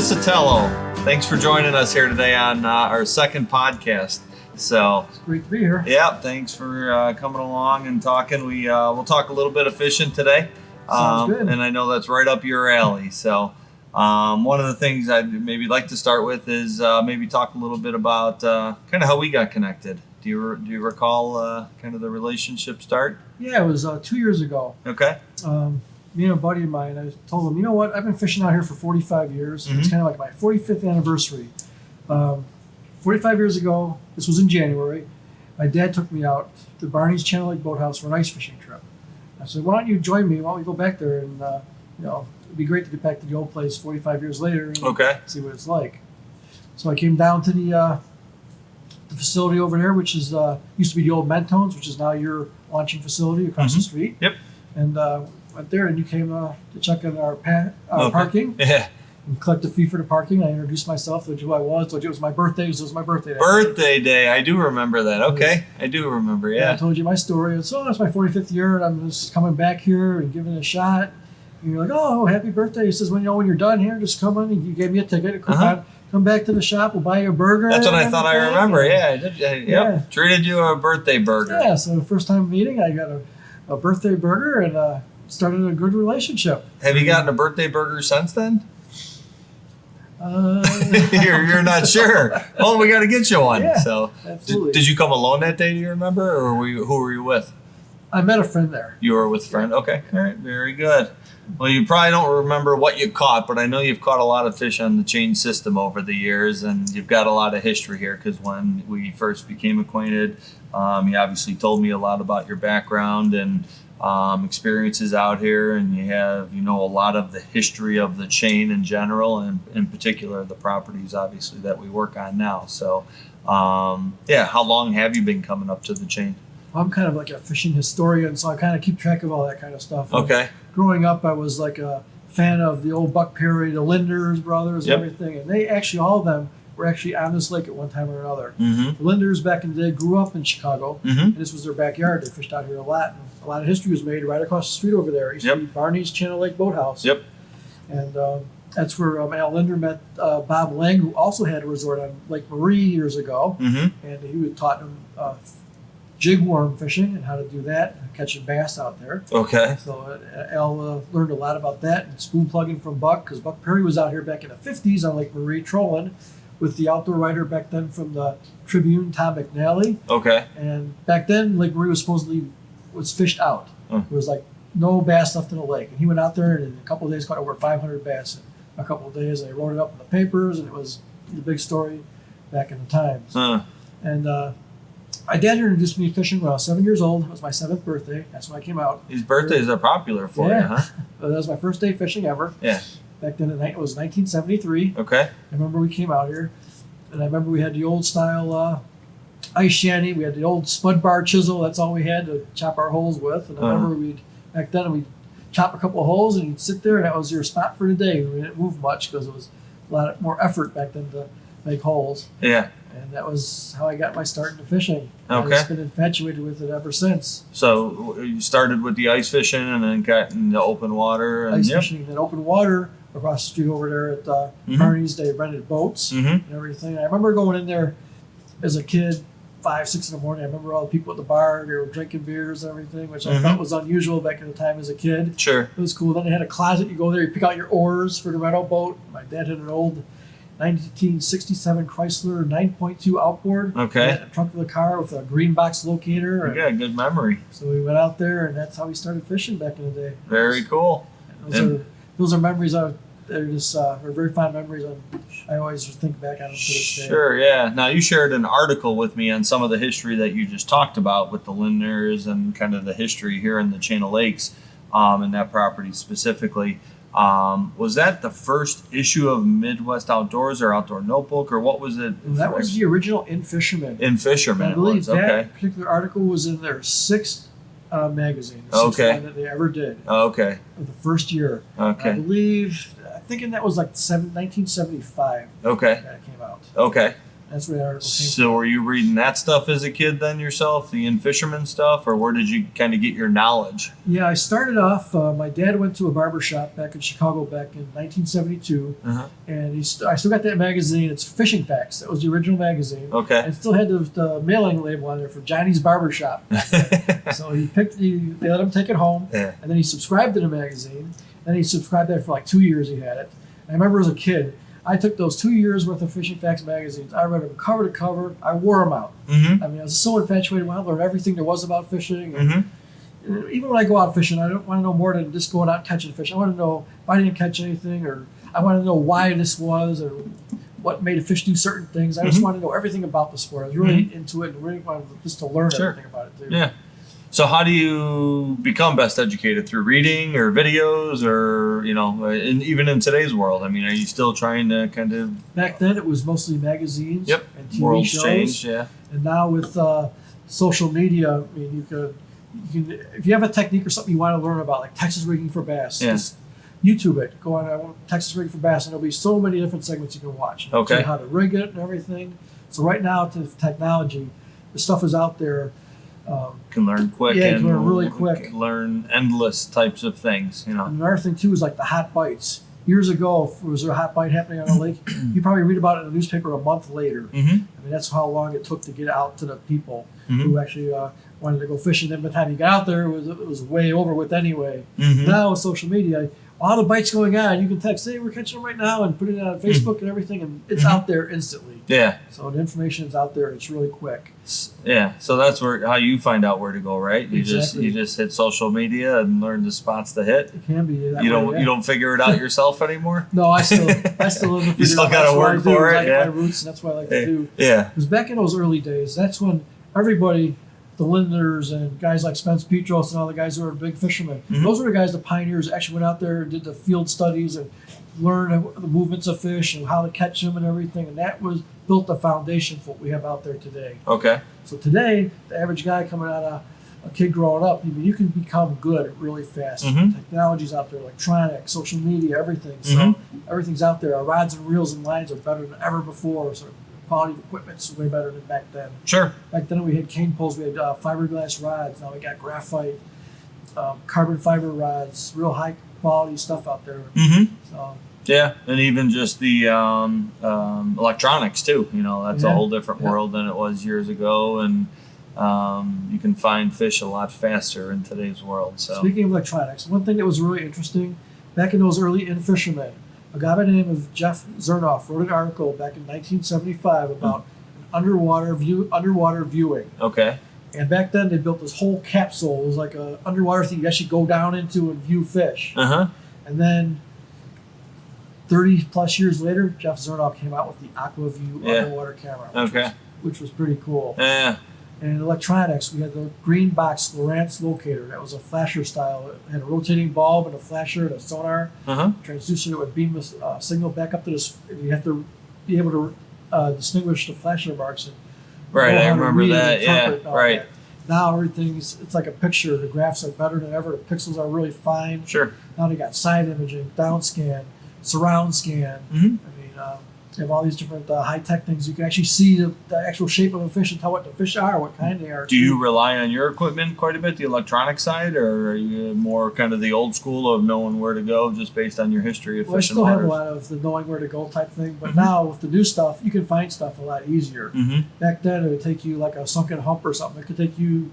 Piscitello. Thanks for joining us here today on our second podcast. So it's great to be here. Yeah, thanks for coming along and talking. We'll talk a little bit of fishing today. Sounds good. And I know that's right up your alley. So one of the things I'd maybe like to start with is maybe talk a little bit about kind of how we got connected. Do you recall kind of the relationship start? Yeah, it was 2 years ago. Okay. Me and a buddy of mine, I told him, you know what, I've been fishing out here for 45 years. Mm-hmm. It's kind of like my 45th anniversary. 45 years ago, this was in January, my dad took me out to Barney's Channel Lake Boathouse for an ice fishing trip. I said, why don't you join me? Why don't we go back there? And, it'd be great to get back to the old place 45 years later and see what it's like. So I came down to the facility over there, which is used to be the old Mentones, which is now your launching facility across the street. Yep. And went there, and you came to check on our parking. Yeah. And collect a fee for the parking. I introduced myself, told you who I was, told you it was my birthday. So it was my birthday. Birthday day. I do remember that. Okay. I do remember, yeah. I told you my story. So it's my 45th year, and I'm just coming back here and giving it a shot. And you're like, oh, happy birthday. He says, when you're done here, just come in. And you gave me a ticket. Come back to the shop. We'll buy you a burger. That's what I thought I remember. Yeah, I did. Yep. Treated you a birthday burger. Yeah, so the first time meeting, I got a birthday burger and started a good relationship. Have you gotten a birthday burger since then? You're not sure. Well, we got to get you one. Yeah, so, absolutely. Did you come alone that day? Do you remember, or who were you with? I met a friend there. You were with a friend. Okay, all right, very good. Well, you probably don't remember what you caught, but I know you've caught a lot of fish on the chain system over the years, and you've got a lot of history here. Because when we first became acquainted, you obviously told me a lot about your background and experiences out here, and you know a lot of the history of the chain in general, and in particular the properties obviously that we work on now. So how long have you been coming up to the chain? I'm kind of like a fishing historian, so I kind of keep track of all that kind of stuff. Okay. Growing up, I was like a fan of the old Buck Perry, the Linders brothers, and everything, and they actually, all of them were actually on this lake at one time or another. Mm-hmm. The Linders back in the day grew up in Chicago, and this was their backyard. They fished out here a lot, and a lot of history was made right across the street over there. It used to be Barney's Channel Lake Boathouse. Yep. And that's where Al Linder met Bob Lang, who also had a resort on Lake Marie years ago, and he would taught him jig worm fishing and how to do that, catching bass out there. Okay. So Al learned a lot about that and spoon plugging from Buck, because Buck Perry was out here back in the 50s on Lake Marie trolling with the outdoor writer back then from the Tribune, Tom McNally. Okay. And back then, Lake Marie was fished out. There was like no bass left in the lake. And he went out there and in a couple of days caught over 500 bass in a couple of days. And they wrote it up in the papers, and it was a big story back in the times. And my dad introduced me to fishing when I was 7 years old. It was my 7th birthday. That's when I came out. These birthdays are popular for you, huh? That was my first day fishing ever. Yeah. Back then, it was 1973. Okay. I remember we came out here, and I remember we had the old style ice shanty. We had the old spud bar chisel. That's all we had to chop our holes with. And I remember back then we'd chop a couple of holes, and you'd sit there, and that was your spot for the day. We didn't move much because it was a lot more effort back then to make holes. Yeah. And that was how I got my start into fishing. Okay. I've just been infatuated with it ever since. So you started with the ice fishing and then got into open water. And ice fishing and then open water across the street over there at Barney's. They rented boats and everything. I remember going in there as a kid, 5, 6 in the morning. I remember all the people at the bar. They were drinking beers and everything, which I thought was unusual back in the time as a kid. Sure. It was cool. Then they had a closet. You go there, you pick out your oars for the rental boat. My dad had an old 1967 Chrysler 9.2 outboard. Okay. In the trunk of the car with a green box locator. Yeah, good memory. So we went out there, and that's how we started fishing back in the day. Very cool. Those are memories. They're just are very fond memories. I always think back on them to this day. Sure, yeah. Now, you shared an article with me on some of the history that you just talked about with the Lindners and kind of the history here in the Chain of Lakes, and that property specifically. Was that the first issue of Midwest Outdoors or Outdoor Notebook, or what was it? That was the original In Fisherman. In Fisherman, I believe that particular article was in their 6th magazine. The 6th one that they ever did. Okay. The first year. Okay. I'm thinking that was like 1975. Okay. That came out. Okay. That's where that article came So were you reading that stuff as a kid then yourself, the in-fisherman stuff, or where did you kind of get your knowledge? Yeah, I started off. My dad went to a barber shop back in Chicago back in 1972, and I still got that magazine. It's Fishing Facts. That was the original magazine. Okay. And it still had the mailing label on there for Johnny's Barber Shop. So they let him take it home, and then he subscribed to the magazine. Then he subscribed there for like 2 years. He had it. I remember as a kid, I took those 2 years worth of Fishing Facts magazines. I read them cover to cover. I wore them out. I mean, I was so infatuated. I wanted to learn everything there was about fishing. And even when I go out fishing, I don't want to know more than just going out and catching fish. I want to know if I didn't catch anything, or I want to know why this was, or what made a fish do certain things. I just want to know everything about the sport. I was really into it and really wanted just to learn everything about it too. Yeah. So how do you become best educated? Through reading or videos, or even in today's world? I mean, are you still trying to kind of? Back then, it was mostly magazines and TV World's shows. changed, yeah. And now with social media, I mean, you can if you have a technique or something you want to learn about, like Texas rigging for bass, just YouTube it. Go on Texas rigging for bass, and there'll be so many different segments you can watch. Okay. How to rig it and everything. So right now, to technology, the stuff is out there. Can learn quick. Yeah, you and can learn really quick. Learn endless types of things. And another thing too is like the hot bites. Years ago, if there was a hot bite happening on a lake, you probably read about it in the newspaper a month later. I mean, that's how long it took to get out to the people who actually wanted to go fishing. Then by the time you got out there, it was way over with anyway. Now with social media, all the bites going on, you can text, hey, we're catching them right now, and put it on Facebook and everything, and it's out there instantly. Yeah. So the information is out there. It's really quick. Yeah. So that's how you find out where to go, right? You Exactly. just hit social media and learn the spots to hit. It can be. That You way, don't you don't figure it out yourself anymore. No, I still live to You still got to work for it. My roots, and that's what I like to do. Yeah. Because back in those early days, that's when everybody, the Lindners and guys like Spence Petros and all the guys who were big fishermen, those were the guys, the pioneers, actually went out there and did the field studies and learned the movements of fish and how to catch them and everything. And that built the foundation for what we have out there today. Okay. So today, the average guy coming out of a kid growing up, you can become good really fast. Technology's out there, electronic, social media, everything. So everything's out there. Our rods and reels and lines are better than ever before. So quality of equipment's way better than back then. Sure. Back then we had cane poles, we had fiberglass rods. Now we got graphite, carbon fiber rods, real high quality stuff out there. So yeah, and even just the electronics too. That's a whole different world than it was years ago, and you can find fish a lot faster in today's world. So speaking of electronics, one thing that was really interesting back in those early in-fishermen, a guy by the name of Jeff Zernoff wrote an article back in 1975 about underwater viewing. Okay. And back then they built this whole capsule. It was like a underwater thing you actually go down into and view fish. And then 30 plus years later, Jeff Zernoff came out with the AquaView underwater camera, which was pretty cool. Yeah. And in electronics, we had the green box Lowrance locator. That was a flasher style. It had a rotating bulb and a flasher and a sonar. Transducer that would beam a signal back up to this. You have to be able to distinguish the flasher marks. And I remember that. Yeah, right. That. Now it's like a picture. The graphs are better than ever. The pixels are really fine. Sure. Now they got side imaging, down scan, surround scan. I mean, you have all these different high-tech things. You can actually see the actual shape of a fish and tell what the fish are, what kind they are. Do you rely on your equipment quite a bit, the electronic side, or are you more kind of the old school of knowing where to go just based on your history of fishing waters? I still have a lot of the knowing where to go type thing, but now with the new stuff, you can find stuff a lot easier. Back then, it would take you like a sunken hump or something. It could take you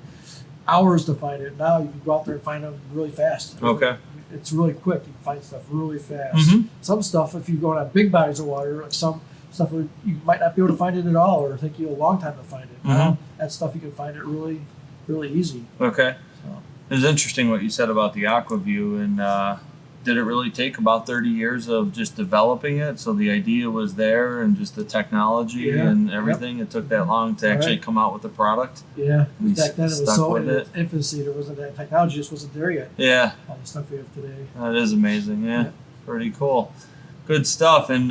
hours to find it. Now you can go out there and find them really fast. Okay. It's really quick. You can find stuff really fast. Some stuff, if you go on big bodies of water, like some stuff you might not be able to find it at all, or take you a long time to find it. Now, that stuff you can find it really, really easy. Okay. So. It was interesting what you said about the AquaView, and did it really take about 30 years of just developing it? So the idea was there, and just the technology and everything. It took that long to actually come out with the product. Yeah, back then it was so in its infancy. There wasn't that technology; just wasn't there yet. Yeah, all the stuff we have today. That is amazing. Yeah, pretty cool. Good stuff. And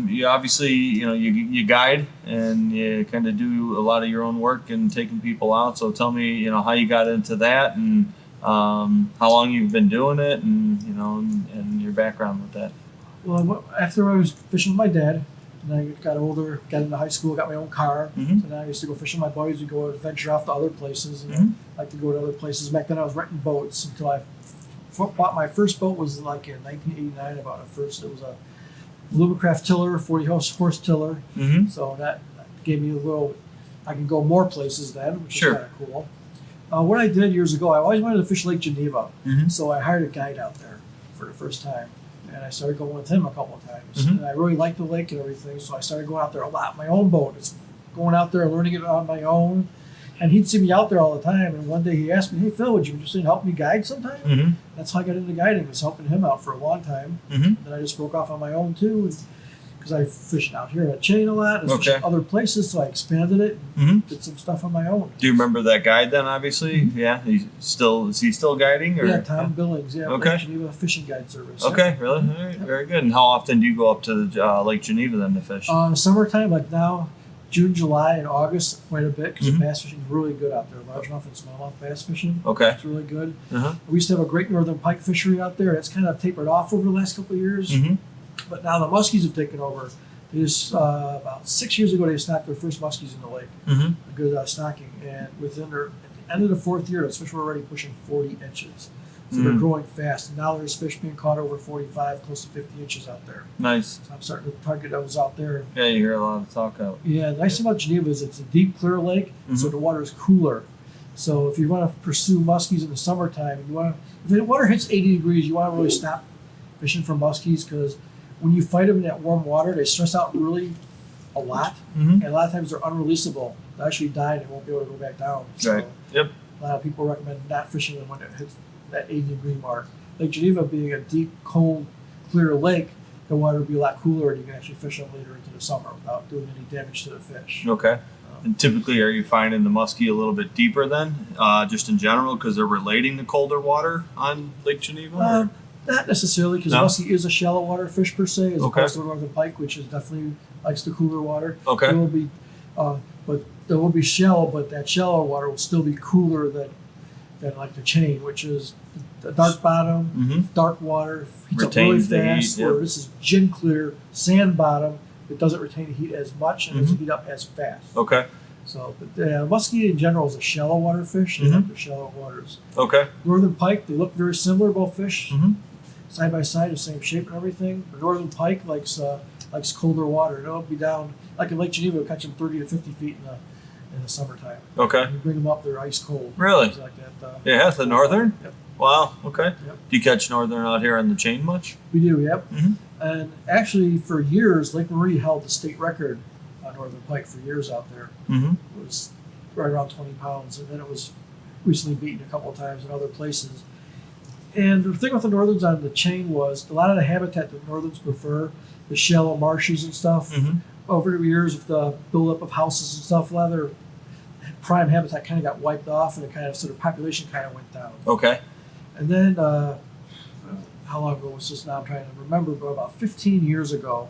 you obviously, you guide and you kind of do a lot of your own work and taking people out. So tell me, how you got into that, and how long you've been doing it, and and your background with that. Well, after I was fishing with my dad, And I got older, got into high school, got my own car. Mhm. So now I used to go fishing with my buddies. We'd go adventure off to other places. And Mhm. I like to go to other places. Back then I was renting boats until I bought my first boat was like in 1989 about it first. It was a Lumacraft tiller, 40 horse tiller. Mm-hmm. So that gave me a little, I can go more places then, which Sure. is kind of cool. What I did years ago, I always wanted to fish Lake Geneva. Mm-hmm. So I hired a guide out there for the first time. And I started going with him a couple of times. Mhm. And I really liked the lake and everything, so I started going out there a lot. My own boat. It's going out there, learning it on my own. And he'd see me out there all the time. And one day he asked me, "Hey Phil, would you be interested in helping me guide sometime?" Mm-hmm. That's how I got into guiding, was helping him out for a long time. Mm-hmm. Then I just broke off on my own too, because I fished out here at Chain a lot, and Okay. fished other places, so I expanded it and Mm-hmm. did some stuff on my own. Do you remember that guide then? Obviously, yeah. Is he still guiding? Or? Yeah, Tom Billings, yeah, Okay. Lake Geneva Fishing Guide Service. Okay, really? All right, very good. And how often do you go up to the Lake Geneva then to fish? Summertime, like now, June, July, and August, quite a bit, because Mhm. the bass fishing is really good out there. Largemouth and smallmouth bass fishing. Okay. It's really good. Uh-huh. We used to have a great northern pike fishery out there. It's kind of tapered off over the last couple of years. Mm-hmm. But now the muskies have taken over. They just, about 6 years ago, they stocked their first muskies in the lake. Mm-hmm. A good stocking. And at the end of the fourth year, those fish were already pushing 40 inches. So they're Mm. growing fast. And now there's fish being caught over 45, close to 50 inches out there. Nice. So I'm starting to target those out there. Yeah, you hear a lot of talk out. Yeah, the nice thing about Geneva is it's a deep, clear lake, so Mhm. the water is cooler. So if you want to pursue muskies in the summertime, if the water hits 80 degrees, you want to really stop fishing for muskies, because when you fight them in that warm water, they stress out really a lot, Mm-hmm. and a lot of times they're unreleasable. They actually die and they won't be able to go back down. So Right. Yep. a lot of people recommend not fishing them when it hits that 80-degree mark. Lake Geneva being a deep, cold, clear lake, the water will be a lot cooler, and you can actually fish them later into the summer without doing any damage to the fish. Okay. And typically, are you finding the muskie a little bit deeper then, just in general, because they're relating to colder water on Lake Geneva? or- Not necessarily, because No? muskie is a shallow water fish per se, as Okay. opposed to the northern pike, which is definitely likes the cooler water. Okay. There will be, but there will be shallow, but that shallow water will still be cooler than like the chain, which is the dark bottom, Mm-hmm. dark water, heats up really Retains the heat, fast. yep. Where this is gin clear sand bottom, it doesn't retain the heat as much and doesn't heat up as fast. Okay. So, but muskie in general is a shallow water fish. They like the shallow waters. Okay. Northern pike, they look very similar, both fish. Mm-hmm. Side by side, the same shape and everything. The northern pike likes colder water. They'll be down like in Lake Geneva, we'll catch them 30 to 50 feet in the summertime. Okay. When you bring them up, they're ice cold. Really? Things like that. Yeah, the northern. Yep. Wow. Okay. Yep. Do you catch northern out here on the chain much? We do, yep. Mhm. And actually, for years, Lake Marie held the state record on northern pike for years out there. Mm-hmm. It was right around 20 pounds, and then it was recently beaten a couple of times in other places. And the thing with the northerns on the chain was a lot of the habitat that northerns prefer, the shallow marshes and stuff. Mm-hmm. Over the years, with the buildup of houses and stuff, a lot of their prime habitat kind of got wiped off, and so the population kind of went down. Okay. And then, how long ago was this now? I'm trying to remember, but about 15 years ago,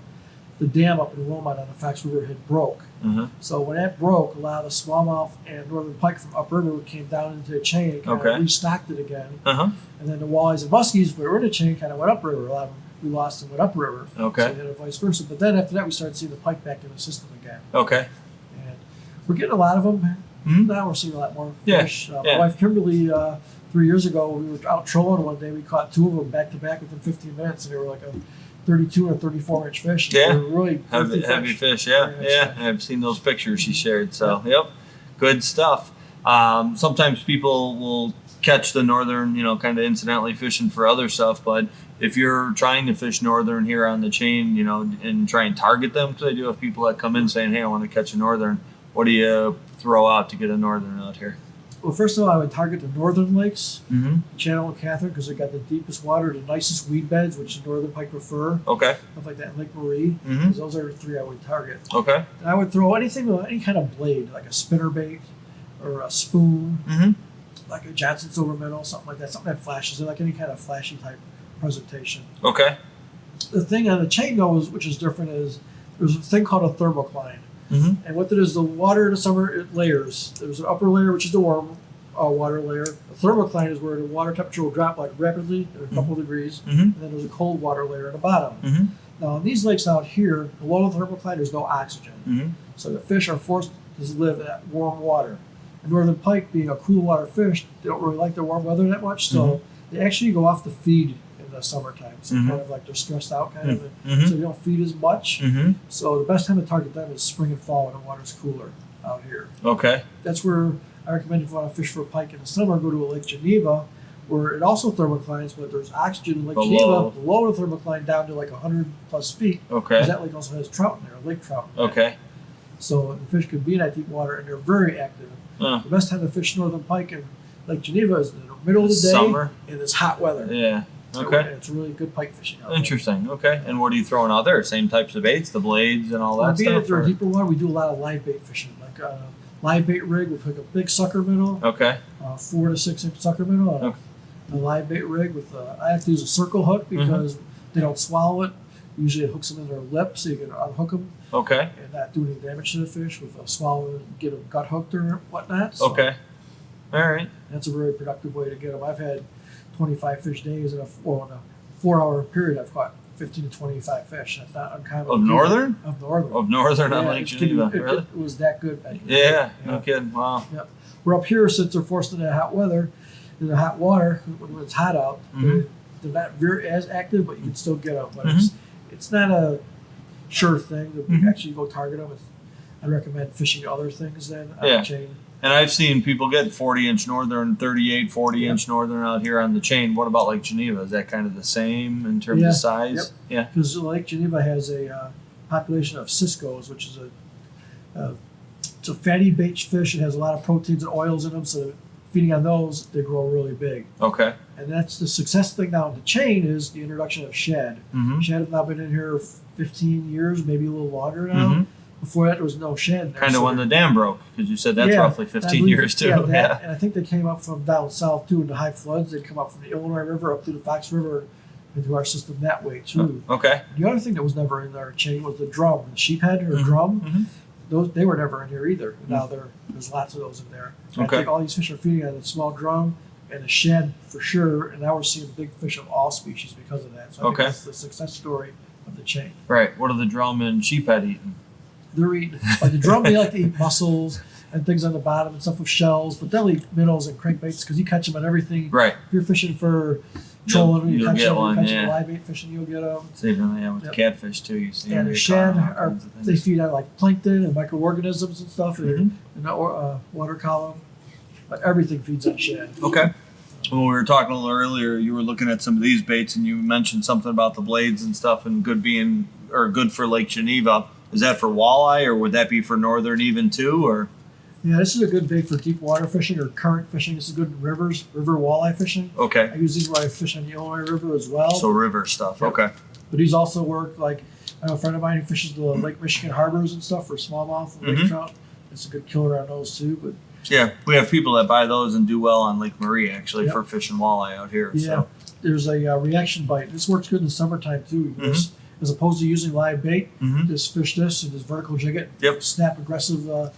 the dam up in Wilmot on the Fox River had broke. Mm-hmm. So when that broke, a lot of the smallmouth and northern pike from upriver came down into the chain and kind Okay. of restocked it again. Uh-huh. And then the walleyes and muskies that were in the chain kind of went upriver. A lot of them we lost and went upriver. Okay. So we had a vice versa. But then after that, we started seeing the pike back in the system again. Okay. And we're getting a lot of them. Mhm. Now we're seeing a lot more Yeah, fish. yeah. My wife Kimberly, 3 years ago, we were out trolling one day. We caught two of them back to back within 15 minutes, and they were like a 32 or 34 inch fish. Yeah. They were really Heavy fish. Yeah. Very Yeah. nice. I've seen those pictures she shared. So, yep. Good stuff. Sometimes people will catch the northern, kind of incidentally fishing for other stuff, but if you're trying to fish northern here on the chain, and try and target them, because I do have people that come in saying, "Hey, I want to catch a northern." What do you throw out to get a northern out here? Well, first of all, I would target the northern lakes, Mm-hmm. Channel and Catherine, because they got the deepest water, the nicest weed beds, which the northern pike prefer. Okay. Stuff like that in Lake Marie. Mhm. 'Cause those are the three I would target. Okay. And I would throw anything with any kind of blade, like a spinner bait or a spoon, Mm-hmm. like a Johnson silver minnow, something like that, something that flashes, like any kind of flashy type presentation. Okay. The thing on the chain goes, which is different, is there's a thing called a thermocline. Mm-hmm. And what it is, the water in the summer, it layers. There's an upper layer, which is the warm water layer. The thermocline is where the water temperature will drop like rapidly at a couple degrees. Mm-hmm. And then there's a cold water layer at the bottom. Mm-hmm. Now, in these lakes out here, below the thermocline, there's no oxygen. Mm-hmm. So the fish are forced to live in that warm water. And northern pike, being a cool water fish, they don't really like the warm weather that much, so they actually go off the feed in the summertime. So kind of like they're stressed out, kind of, so they don't feed as much. So the best time to target them is spring and fall when the water's cooler out here. Okay. That's where I recommend if you want to fish for pike in the summer, go to a Lake Geneva, where it also thermoclines, but there's oxygen in Lake Geneva below the thermocline down to like 100 plus feet. Okay. Because that lake also has trout in there, lake trout. Okay. So the fish could be in that deep water, and they're very active. The best time to fish northern pike in Lake Geneva is in the middle of the day summer in this hot weather. Yeah. So Okay. it's really good pike fishing out Interesting. Okay. And what are you throwing out there? Same types of baits, the blades and all that being stuff? if they're or- deeper water, we do a lot of live bait fishing. Like a live bait rig, we pick a big sucker minnow, Okay. 4 to 6 inch sucker minnow, Okay. a live bait rig with I have to use a circle hook because they don't swallow it. Usually it hooks them in their lip so you can unhook them Okay. and not do any damage to the fish with a swallow and get them gut hooked or whatnot. So Okay. All right. that's a very productive way to get them. I've had 25 fish days in a 4-hour period. I've caught 15 to 25 fish. That's not uncommon. Of northern? Of northern. Of northern on Yeah, Lake it could be- Geneva. it Really? was that good back in the Yeah. day. No kidding. Wow. We're up here since they're forced into hot weather, in the hot water when it's hot out. They're not very as active, but you can still get them. But it's not a sure thing to actually go target them. I recommend fishing other things than on the chain. And I've seen people get 40-inch northern, 38, 40-inch northern out here on the chain. What about Lake Geneva? Is that kind of the same in terms of size? Yeah. Because Lake Geneva has a population of ciscos, which is it's a fatty bait fish. It has a lot of proteins and oils in them, so feeding on those, they grow really big. Okay. And that's the success thing now in the chain is the introduction of shad. Shad have now been in here 15 years, maybe a little longer now. Before that, there was no shad in there. Kind of when the dam broke, because you said that's roughly 15 years too. Yeah, and I think they came up from down south too in the high floods. They'd come up from the Illinois River up through the Fox River into our system that way too. Okay. The other thing that was never in our chain was the drum, the sheephead or drum. Those they were never in here either. Now there's lots of those in there. I think all these fish are feeding on the small drum and the shad for sure. And now we're seeing big fish of all species because of that. So I think that's the success story of the chain. Right. What are the drum and sheephead eating? They're eating like the drum. They like to eat mussels and things on the bottom and stuff with shells, but they'll eat minnows and crankbaits because you catch them on everything. Right. If you're fishing for trolling, you you'll catch get them. one, You catch yeah. them live bait fishing, you'll get them. Same with catfish too. You see. And the shad they feed on like plankton and microorganisms and stuff in the water column, but everything feeds on shad. Okay. When we were talking a little earlier, you were looking at some of these baits, and you mentioned something about the blades and stuff, and good for Lake Geneva. Is that for walleye, or would that be for northern even too, or? Yeah, this is a good bait for deep water fishing or current fishing. This is good in river walleye fishing. Okay. I use these when I fish on the Illinois River as well. So river stuff. Yep. Okay. But these also work like I know a friend of mine who fishes the Lake Michigan harbors and stuff for smallmouth and lake trout. It's a good killer on those too. But yeah, we have people that buy those and do well on Lake Marie actually for fishing walleye out here. Yeah, So. there's a reaction bite. This works good in the summertime too. As opposed to using live bait, just fish this and just vertical jig it. Yep. Snap aggressive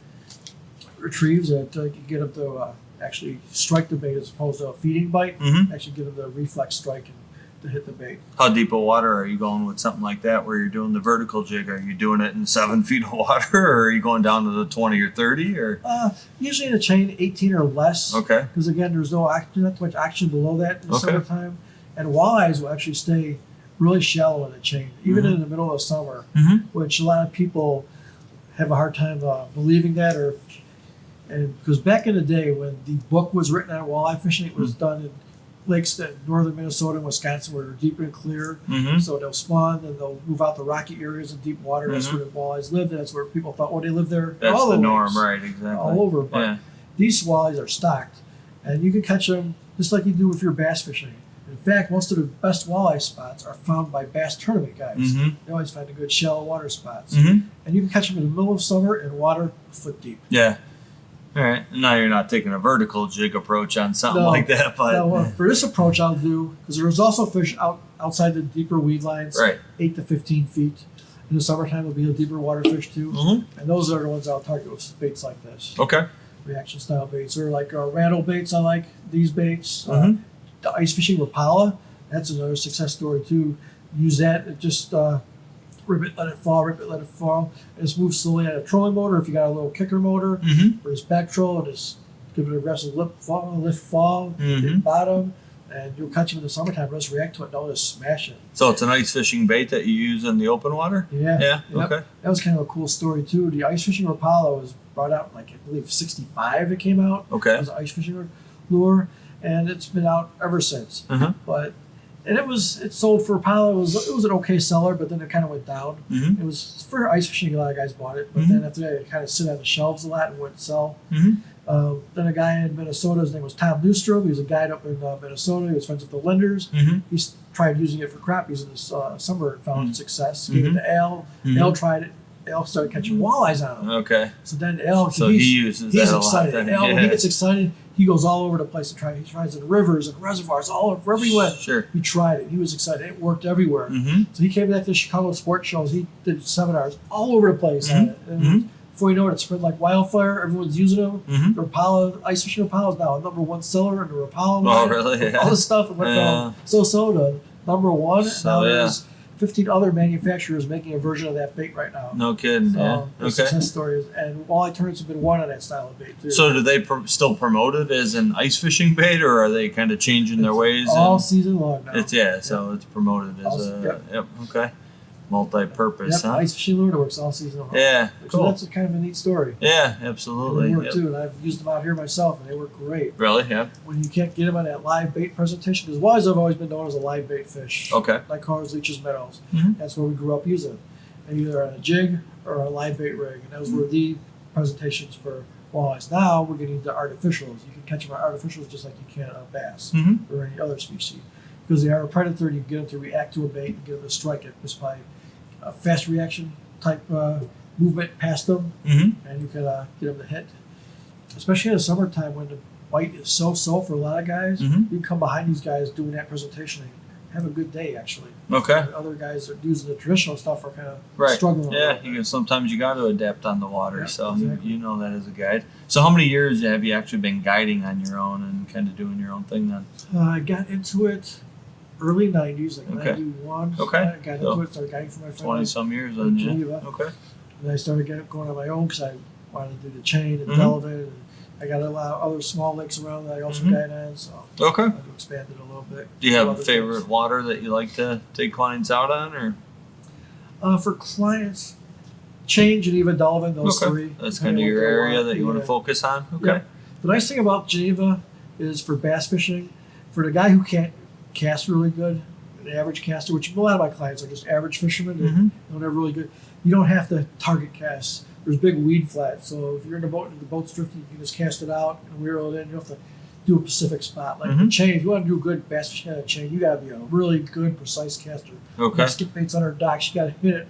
retrieves that get them to actually strike the bait as opposed to a feeding bite. Actually give them the reflex strike and to hit the bait. How deep of water are you going with something like that where you're doing the vertical jig? Are you doing it in 7 feet of water, or are you going down to the 20 or 30? Or Usually in a chain 18 or less. Okay. Because again, there's not too much action below that in the summertime. And walleyes will actually stay really shallow in the chain, even in the middle of summer, which a lot of people have a hard time believing that, and because back in the day when the book was written on walleye fishing, it was done in lakes in northern Minnesota and Wisconsin where they're deep and clear. So they'll spawn and they'll move out the rocky areas in deep water. That's where the walleyes lived, and that's where people thought, they live there. That's all the norm, lakes, right? Exactly. all over. But these walleyes are stocked, and you can catch them just like you do if you're bass fishing. In fact, most of the best walleye spots are found by bass tournament guys. They always find the good shallow water spots. And you can catch them in the middle of summer in water foot deep. Yeah. All right. Now you're not taking a vertical jig approach on something like that, but no, for this approach, I'll do because there's also fish outside the deeper weed lines, 8 to 15 feet. In the summertime, will be a deeper water fish too, and those are the ones I'll target with baits like this. Okay. Reaction style baits, or like rattle baits. I like these baits. The ice fishing Rapala, that's another success story too. Use that. It just rip it, let it fall, rip it, let it fall. And just move slowly on a trolling motor. If you got a little kicker motor, or just back troll, and just give it an aggressive lift, fall, hit bottom, and you'll catch them in the summertime. Just react to it, don't just smash it. So it's an ice fishing bait that you use in the open water? Yeah. Yeah, Yep. okay. That was kind of a cool story, too. The ice fishing Rapala was brought out in, like, I believe, 65 it came out. Okay. It was an ice fishing lure, and it's been out ever since. But it sold for Rapala. It was an okay seller, but then it kind of went down. It was for ice fishing. A lot of guys bought it, but then after that, it kind of sit on the shelves a lot and wouldn't sell. Then a guy in Minnesota, his name was Tom Newstrom. He was a guide up in Minnesota. He was friends with the lenders. He tried using it for crappies in the summer and found success. Gave it to Al. Al tried it. Al started catching walleyes on him. Okay. So then Al, he uses he's that excited. a lot. Al, when he gets excited, he goes all over the place to try. He tries in rivers and reservoirs, all over everywhere. Sure. He tried it. He was excited. It worked everywhere. So he came back to the Chicago sports shows. He did seminars all over the place on it. And before you know it, it spread like wildfire. Everyone's using them. The Rapala, ice fishing Rapala is now a #1 seller in the Rapala line. Oh, really? Yeah. All this stuff went from so-so to #1. So, now there's 15 other manufacturers making a version of that bait right now. No kidding. So success stories. And walleye tournaments have been won on that style of bait, too. So do they still promote it as an ice fishing bait, or are they kind of changing their ways? All season long now. So it's promoted as okay. Multi-purpose, huh? Ice fishing lure that works all season long. Yeah, So cool. that's kind of a neat story. Yeah, absolutely. They work too, and I've used them out here myself, and they work great. Really? Yeah. When you can't get them on that live bait presentation, because walleyes have always been known as a live bait fish. Okay. Like cars, leeches, minnows. That's where we grew up using them. Either on a jig or a live bait rig, and those were the presentations for walleyes. Now we're getting into artificials. You can catch them on artificials just like you can on bass or any other species, because they are a predator. And you can get them to react to a bait and get them to strike it just by a fast reaction type movement past them, and you can get them to hit. Especially in the summertime when the bite is so for a lot of guys, you can come behind these guys doing that presentation and have a good day actually. Okay. And other guys that are using the traditional stuff are kind of struggling. Yeah, sometimes you got to adapt on the water, Yeah, so exactly. you know that as a guide. So how many years have you actually been guiding on your own and kind of doing your own thing then? I got into it early 90s, like 91. Okay. I got into it, started guiding for my friend. 20 some years in then, Geneva. Okay. And I started going on my own because I wanted to do the chain and delve it. And I got a lot of other small lakes around that I also guide on, so Okay. I had to expand it a little bit. Do you have a Other favorite things. water that you like to take clients out on, or? For clients, chain, Geneva, Dolphin, those three. That's kind of your area that you want to focus on? Okay. Yeah. The nice thing about Geneva is for bass fishing, for the guy who can't cast really good, an average caster, which a lot of my clients are just average fishermen, they don't have really good, you don't have to target cast. There's big weed flats, so if you're in the boat and the boat's drifting, you can just cast it out and wheel it in. You don't have to do a specific spot. Like the chain, if you want to do good bass fishing on a chain, you got to be a really good, precise caster. Okay. Skip baits on our docks, you got to hit it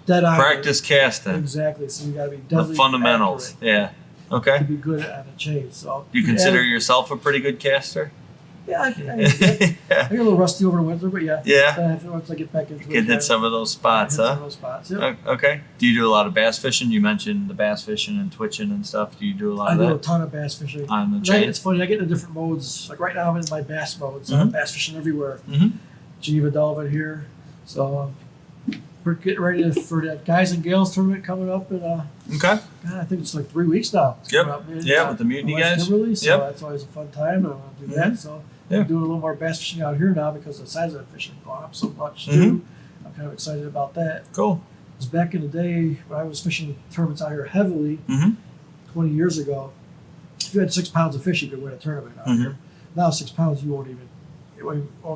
dead on. Practice casting. Exactly, so you got to be The deadly fundamentals. accurate Yeah. Okay. to be good on a chain. So Do you consider yourself a pretty good caster? Yeah, I get a little rusty over the winter, but yeah. Yeah. Once I get back into You can hit some of those spots, Some huh? of those spots, yeah. Okay. Do you do a lot of bass fishing? You mentioned the bass fishing and twitching and stuff. Do you do a lot I of do a that ton of bass fishing. on the And chain? it's funny, I get into different modes. Like right now, I'm in my bass mode, so I'm bass fishing everywhere. Geneva Dolphin here. So we're getting ready for that Guys and Gals tournament coming up in, Okay. God, I think it's like 3 weeks now. It's coming up in, With the Mutiny in West guys. Kimberly, so Yep. that's always a fun time. I want to do that. So I'm doing a little more bass fishing out here now because the size of the fishing has gone up so much too. I'm kind of excited about that. Cool. Because back in the day when I was fishing tournaments out here heavily, 20 years ago, if you had 6 pounds of fish, you could win a tournament out here. Now 6 pounds, you won't even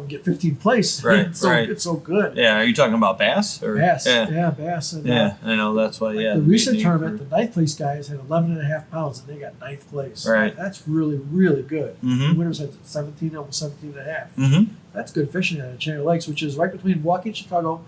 get 15th place. Right, It's so good. Yeah. Are you talking about bass? Or? Bass, Yeah. bass. And, Yeah. I know. That's why. Yeah. the recent Mutiny tournament, crew. the 9th place guys had 11.5 pounds and they got 9th place. Right. That's really, really good. The Mhm. winners had 17, almost 17.5. Mhm. That's good fishing on Chain Lakes, which is right between Milwaukee and Chicago.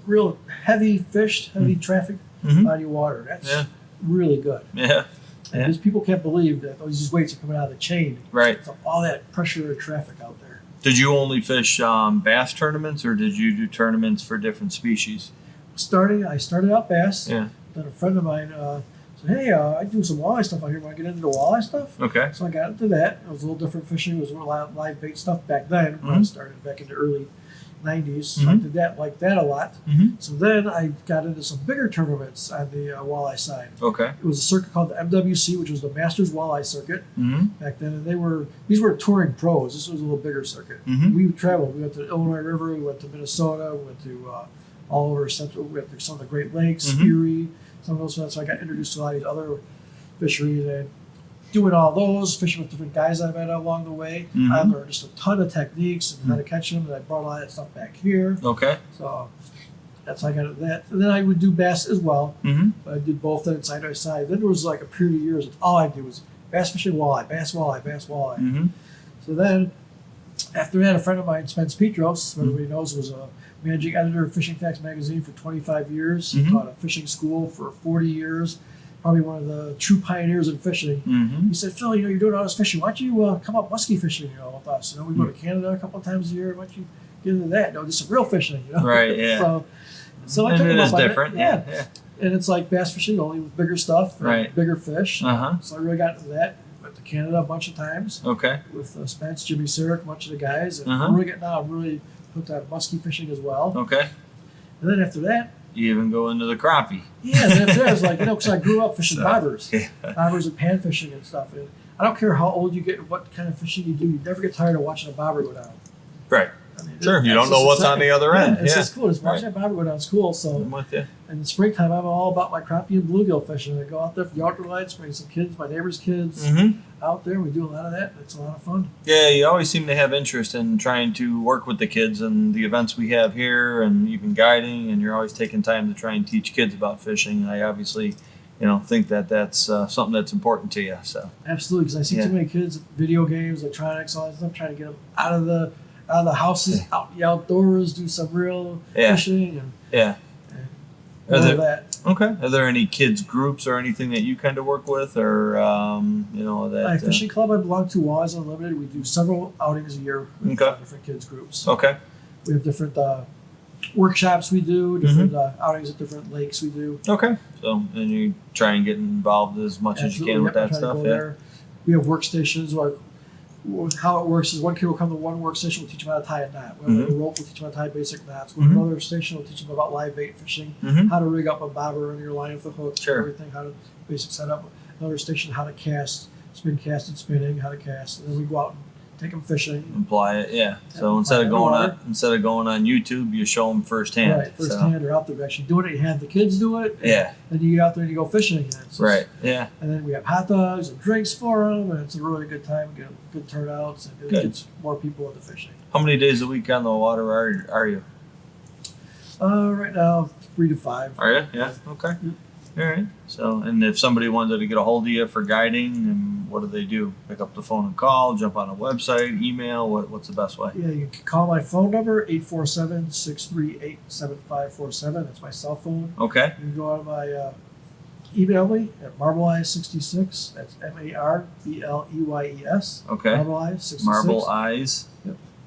Real heavy fish, heavy traffic, body of water. That's really good. Yeah. And these people can't believe that these weights are coming out of the chain. Right. So all that pressure and traffic out there. Did you only fish bass tournaments, or did you do tournaments for different species? I started out bass. Yeah. Then a friend of mine said, "Hey, I do some walleye stuff out here. Want to get into the walleye stuff?" Okay. So I got into that. It was a little different fishing. It was a lot of live bait stuff back then when I started back in the early 90s. So I did that like that a lot. Mm-hmm. So then I got into some bigger tournaments on the walleye side. Okay. It was a circuit called the MWC, which was the Masters Walleye Circuit Mm-hmm. back then, and these were touring pros. This was a little bigger circuit. Mm-hmm. We traveled. We went to the Illinois River. We went to Minnesota. We went to all over Central. We went to some of the Great Lakes, Erie, some of those. So I got introduced to a lot of these other fisheries and doing all those, fishing with different guys I met along the way. I learned just a ton of techniques and how to catch them, and I brought a lot of that stuff back here. Okay. So that's how I got into that. And then I would do bass as well. Mm-hmm. But I did both then side by side. Then there was like a period of years that all I did was bass fishing, walleye, bass, walleye, bass, walleye. Mm-hmm. So then after that, a friend of mine, Spence Petros, who everybody knows, was a managing editor of Fishing Facts magazine for 25 years. He taught a fishing school for 40 years. Probably one of the true pioneers in fishing. Mm-hmm. He said, "Phil, you're doing all this fishing. Why don't you come up musky fishing, with us? We go to Canada a couple of times a year. Why don't you get into that? Just some real fishing, Right, yeah. So I and took it him is up on different. it. Yeah. And it's like bass fishing, only with bigger stuff, and Right. bigger fish. Uh-huh. So I really got into that. Went to Canada a bunch of times Okay. with Spence, Jimmy Sirik, a bunch of the guys. And Uh-huh. I'm really hooked on musky fishing as well. Okay. And then after that, You even go into the crappie. then after that, I was like, because I grew up fishing bobbers. Yeah. Bobbers and pan fishing and stuff. And I don't care how old you get, what kind of fishing you do, you never get tired of watching a bobber go down. Right. I mean, Sure. You don't it's know just what's on the other end. It's Yeah. just cool. Just watching that bobber go down is cool. So I'm with you. in the springtime, I'm all about my crappie and bluegill fishing. I go out there for the outdoor lights, bring some kids, my neighbors' kids Mm-hmm. out there. We do a lot of that. It's a lot of fun. Yeah, you always seem to have interest in trying to work with the kids and the events we have here and even guiding, and you're always taking time to try and teach kids about fishing. I obviously, think that that's something that's important to you. So Absolutely, because I see Yeah. too many kids, video games, electronics, all that stuff, trying to get them out of the houses, out in the outdoors, do some real Yeah. fishing and yeah. all Are there- of that. Okay. Are there any kids groups or anything that you kind of work with, or that? My fishing club I belong to, Walleyes Unlimited, we do several outings a year with Okay. different kids groups. Okay. We have different workshops we do, different outings at different lakes we do. Okay. So, and you try and get involved as much as you can with Yep, I that try to stuff. go Yeah. there. We have workstations where how it works is one kid will come to one workstation, we'll teach them how to tie a knot. We'll have a rope, we'll teach them how to tie basic knots. We'll have another station, we'll teach them about live bait fishing, Mm-hmm. how to rig up a bobber on your line with a hook, Sure. everything, how to basic setup. Another station, how to cast, spin cast and spinning, how to cast. And then we go out and take them fishing. Apply it, yeah. So Yeah, instead of apply it going underwater. on YouTube, you show them firsthand. Right, first hand or out there actually doing it. You have the kids do it. And Yeah. then you get out there and you go fishing again. So Right. Yeah. And then we have hot dogs and drinks for them, and it's a really good time. We get good turnouts, and it Good. gets more people into fishing. How many days a week on the water are you? Right now, 3 to 5. Are you? Yeah. Okay. All right. So, and if somebody wanted to get a hold of you for guiding, and what do they do? Pick up the phone and call, jump on a website, email. What's the best way? Yeah, you can call my phone number, 847-638-7547. That's my cell phone. Okay. You can go on my email me at marbleeyes66. That's MARBLEYES. Okay. Marbleeyes66. Marble Eyes.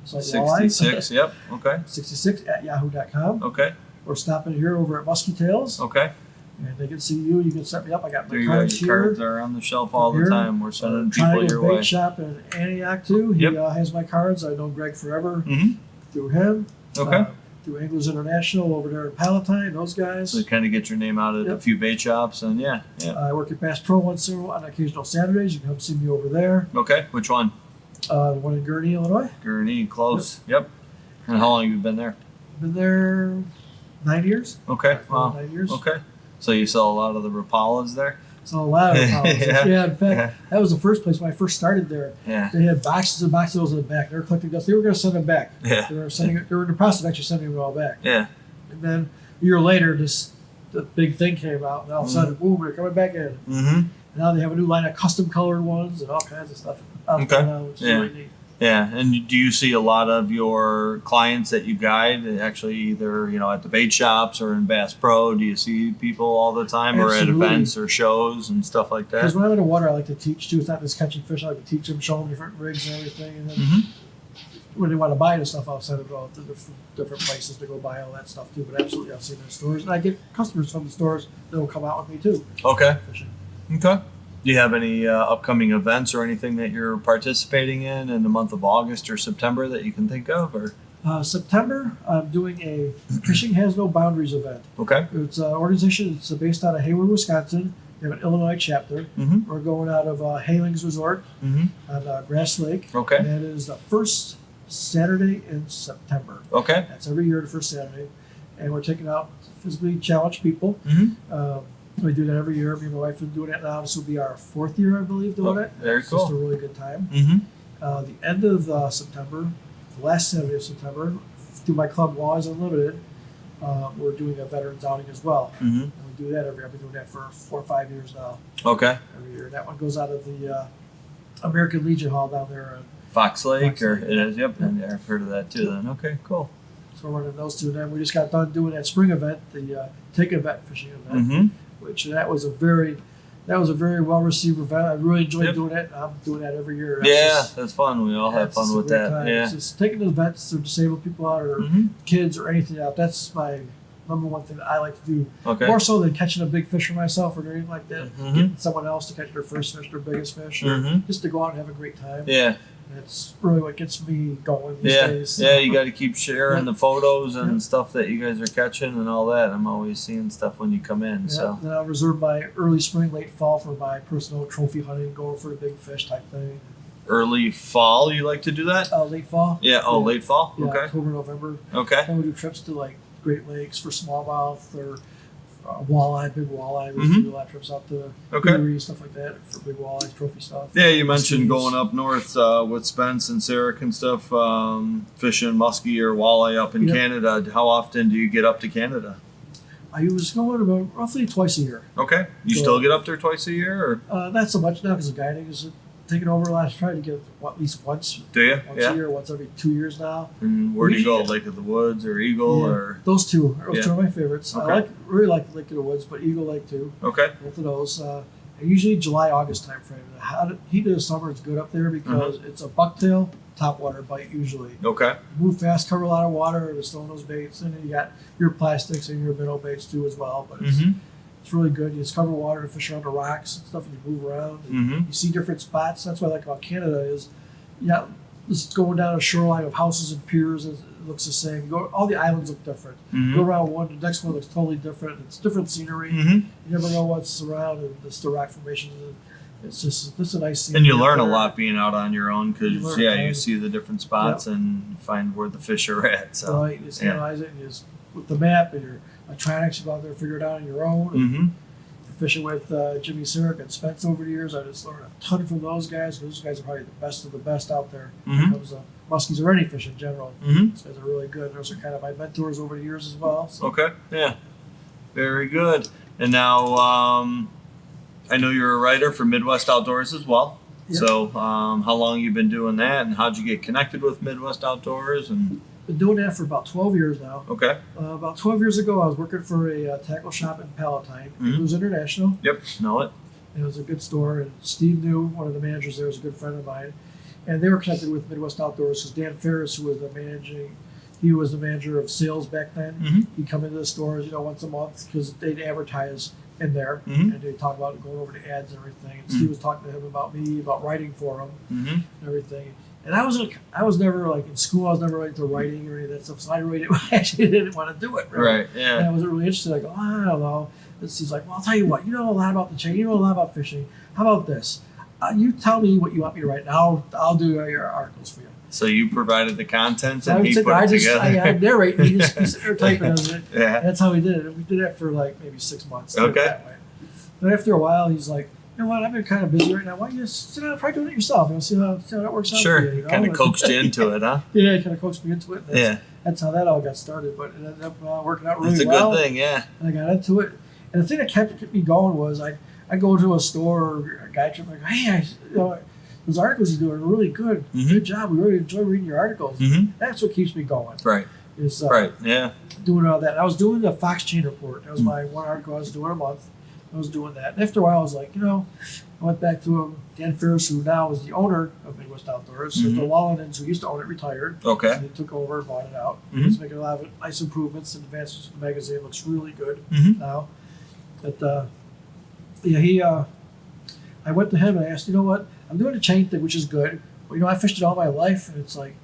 It's like walleyes. 66. Yep. Okay. 66 at yahoo.com. Okay. Or stop in here over at Musky Tails. Okay. And they can see you. You can set me up. I got my There you go. cards Your here. cards are on the shelf all the Here. time. We're sending people Triangle your Bait way. Shop in Antioch too. He Yep. has my cards. I know Greg forever Mm-hmm. through him. Okay. Through Anglers International over there in Palatine. Those guys. So kind of get your name out at a Yep. few bait shops, and yeah. I work at Bass Pro once in a while on occasional Saturdays. You can come see me over there. Okay. Which one? The one in Gurney, Illinois. Gurney, close. Yep. And how long have you been there? Been there 9 years. Okay. Wow. 9 years. Okay. So you sell a lot of the Rapalas there? So a lot of houses. Yeah. Yeah. In fact, that was the first place when I first started there. Yeah. They had boxes and boxes of those in the back. They were collecting dust. They were going to send them back. Yeah. They were sending. They were in the process of actually sending them all back. Yeah. And then a year later, the big thing came out, and all of a sudden, boom, they're coming back in. Mm-hmm. And now they have a new line of custom colored ones and all kinds of stuff out Okay. there now, which is Yeah. really neat. Yeah. And do you see a lot of your clients that you guide actually either, at the bait shops or in Bass Pro? Do you see people all the time or at Absolutely. events or shows and stuff like Because that? when I'm in the water, I like to teach too. It's not just catching fish. I like to teach them, show them different rigs and everything. And then Mm-hmm. when they want to buy the stuff, I'll send them out to different places to go buy all that stuff too. But absolutely, I'll see them in stores. And I get customers from the stores that will come out with me too. Okay. Fishing. Okay. Do you have any upcoming events or anything that you're participating in the month of August or September that you can think of? Or September, I'm doing a Fishing Has No Boundaries event. Okay. It's an organization. It's based out of Hayward, Wisconsin. They have an Illinois chapter. Mm-hmm. We're going out of Halings Resort Mm-hmm. on Grass Lake. Okay. And that is the first Saturday in September. Okay. That's every year, the first Saturday. And we're taking out physically challenged people. Mm-hmm. We do that every year. Me and my wife have been doing it now. This will be our 4th year, I believe, doing it. Very It's cool. just a really good time. Mm-hmm. The end of September, the last Saturday of September, through my club Walleyes Unlimited, we're doing a veterans outing as well. Mm-hmm. And we do that every year. I've been doing that for 4 or 5 years now, Okay. every year. That one goes out of the American Legion Hall down there. Fox Lake, Fox or Lake. it is. Yep. And I've heard of that too. Then. Okay. Cool. So we're running those two. And then we just got done doing that spring event, the Take Event Fishing event, Mm-hmm. which that was a very well received event. I really enjoyed Yep. doing it. I'm doing that every year. Yeah, that's fun. We all have It's just fun a with great that. time. Yeah. It's just taking the events to disabled people out or Mm-hmm. kids or anything out. That's my number one thing that I like to do. Okay. More so than catching a big fish for myself or anything like that. Mhm. Getting someone else to catch their first fish, their biggest fish, or Mhm. just to go out and have a great time. Yeah. That's really what gets me going these Yeah. days. Yeah. You got to keep sharing Yeah. the photos and Yeah. stuff that you guys are catching and all that. I'm always seeing stuff when you come in. Yeah, So. then I'll reserve my early spring, late fall for my personal trophy hunting, going for the big fish type thing. Early fall, you like to do that? Late fall. Yeah. Oh, Yeah. late fall. Yeah, Okay. October, November. Okay. Then we do trips to like Great Lakes for smallmouth or walleye, big walleye. We Mhm. do a lot of trips out to Okay. Erie, stuff like that for big walleye, trophy stuff. Yeah, you mentioned Muskies. going up north with Spence and Sarek and stuff, fishing muskie or walleye up in Yep. Canada. How often do you get up to Canada? I was going about roughly twice a year. Okay. You So- still get up there twice a year, or Not so much now because of guiding is taking over. Last trying to get at least once do you? a Yeah. year, once every 2 years now. And where do you go? Usually- Lake of the Woods or Eagle Yeah. or? Those two Yeah. are my favorites. Okay. I really like Lake of the Woods, but Eagle Lake too. Okay. Both of those. And usually July, August time frame. The heat of the summer is good up there because Mm-hmm. it's a bucktail topwater bite usually. Okay. Move fast, cover a lot of water, just throwing those baits, and then you got your plastics and your minnow baits too as well. But Mm-hmm. it's really good. You just cover water and fish around the rocks and stuff, and you move around. And Mm-hmm. you see different spots. That's what I like about Canada is, yeah, just going down a shoreline of houses and piers. It looks the same. You go, all the islands look different. You go Mm-hmm. around one, the next one looks totally different. It's different scenery. Mm-hmm. You never know what's around, and it's the rock formations. And it's just a nice scene. And you learn a lot being out on your own You because learn a you ton. see the different spots and find where the fish are at. So. Right, you just yeah. analyze it, and you just with the map and your electronics, you go out there and figure it out on your own. And Mm-hmm. fishing with Jimmy Sarek and Spence over the years, I just learned a ton from those guys. Those guys are probably the best of the best out there when Mhm. it comes to muskies or any fish in general. Mm-hmm. Those guys are really good. Those are kind of my mentors over the years as well. So. Okay. Yeah. Very good. And now, I know you're a writer for Midwest Outdoors as well. Yep. So, how long you been doing that, and how'd you get connected with Midwest Outdoors? And Been doing that for about 12 years now. okay. About 12 years ago, I was working for a tackle shop in Palatine. Mhm. It was international. Yep. Know it. It was a good store, and Steve knew one of the managers there was a good friend of mine, and they were connected with Midwest Outdoors because Dan Ferris, who was he was the manager of sales back then. Mhm. He'd come into the stores, once a month because they'd advertise in there, Mhm. and they'd talk about going over the ads and everything. And Mhm. Steve was talking to him about me, about writing for him Mm-hmm. and everything. And I was never like in school. I was never into writing or any of that stuff. So I really actually didn't want to do it. Really. Right. And Yeah. I wasn't really interested. I go, I don't know. And he's like, well, I'll tell you what. You know a lot about the chain. You know a lot about fishing. How about this? You tell me what you want me to write, and I'll do your articles for you. So you provided the content, So I and would he sit put there. it together. I narrate, and he just he's there typing on it. Yeah. And that's how we did it. And we did that for like maybe 6 months. did it Okay. that way. But after a while, he's like, you know what? I've been kind of busy right now. Why don't you just sit down and try doing it yourself? See how that works out Sure. for you. Kind of And- coaxed you into it, huh? Yeah, he kind of coaxed me into it. Yeah. That's how that all got started. But it ended up working out really That's a well. good thing. Yeah. And I got into it. And the thing that kept me going was I go to a store or a guy trip, like, hey, those articles you're doing are really good. Mhm. Good job. We really enjoy reading your articles. Mm-hmm. That's what keeps me going. Right. Is Right. Yeah. doing all that. I was doing the Fox Chain Report. That was Mm. my one article I was doing a month. I was doing that. And after a while, I was like, I went back to him. Dan Ferris, who now is the owner of Midwest Outdoors, so Mhm. the Wallenins, who used to own it, retired. Okay. So he took over and bought it out. Mhm. He's making a lot of nice improvements and advancements to the magazine. It looks really good Mm-hmm. now. But I went to him and I asked, you know what? I'm doing the chain thing, which is good. But I fished it all my life, and it's like,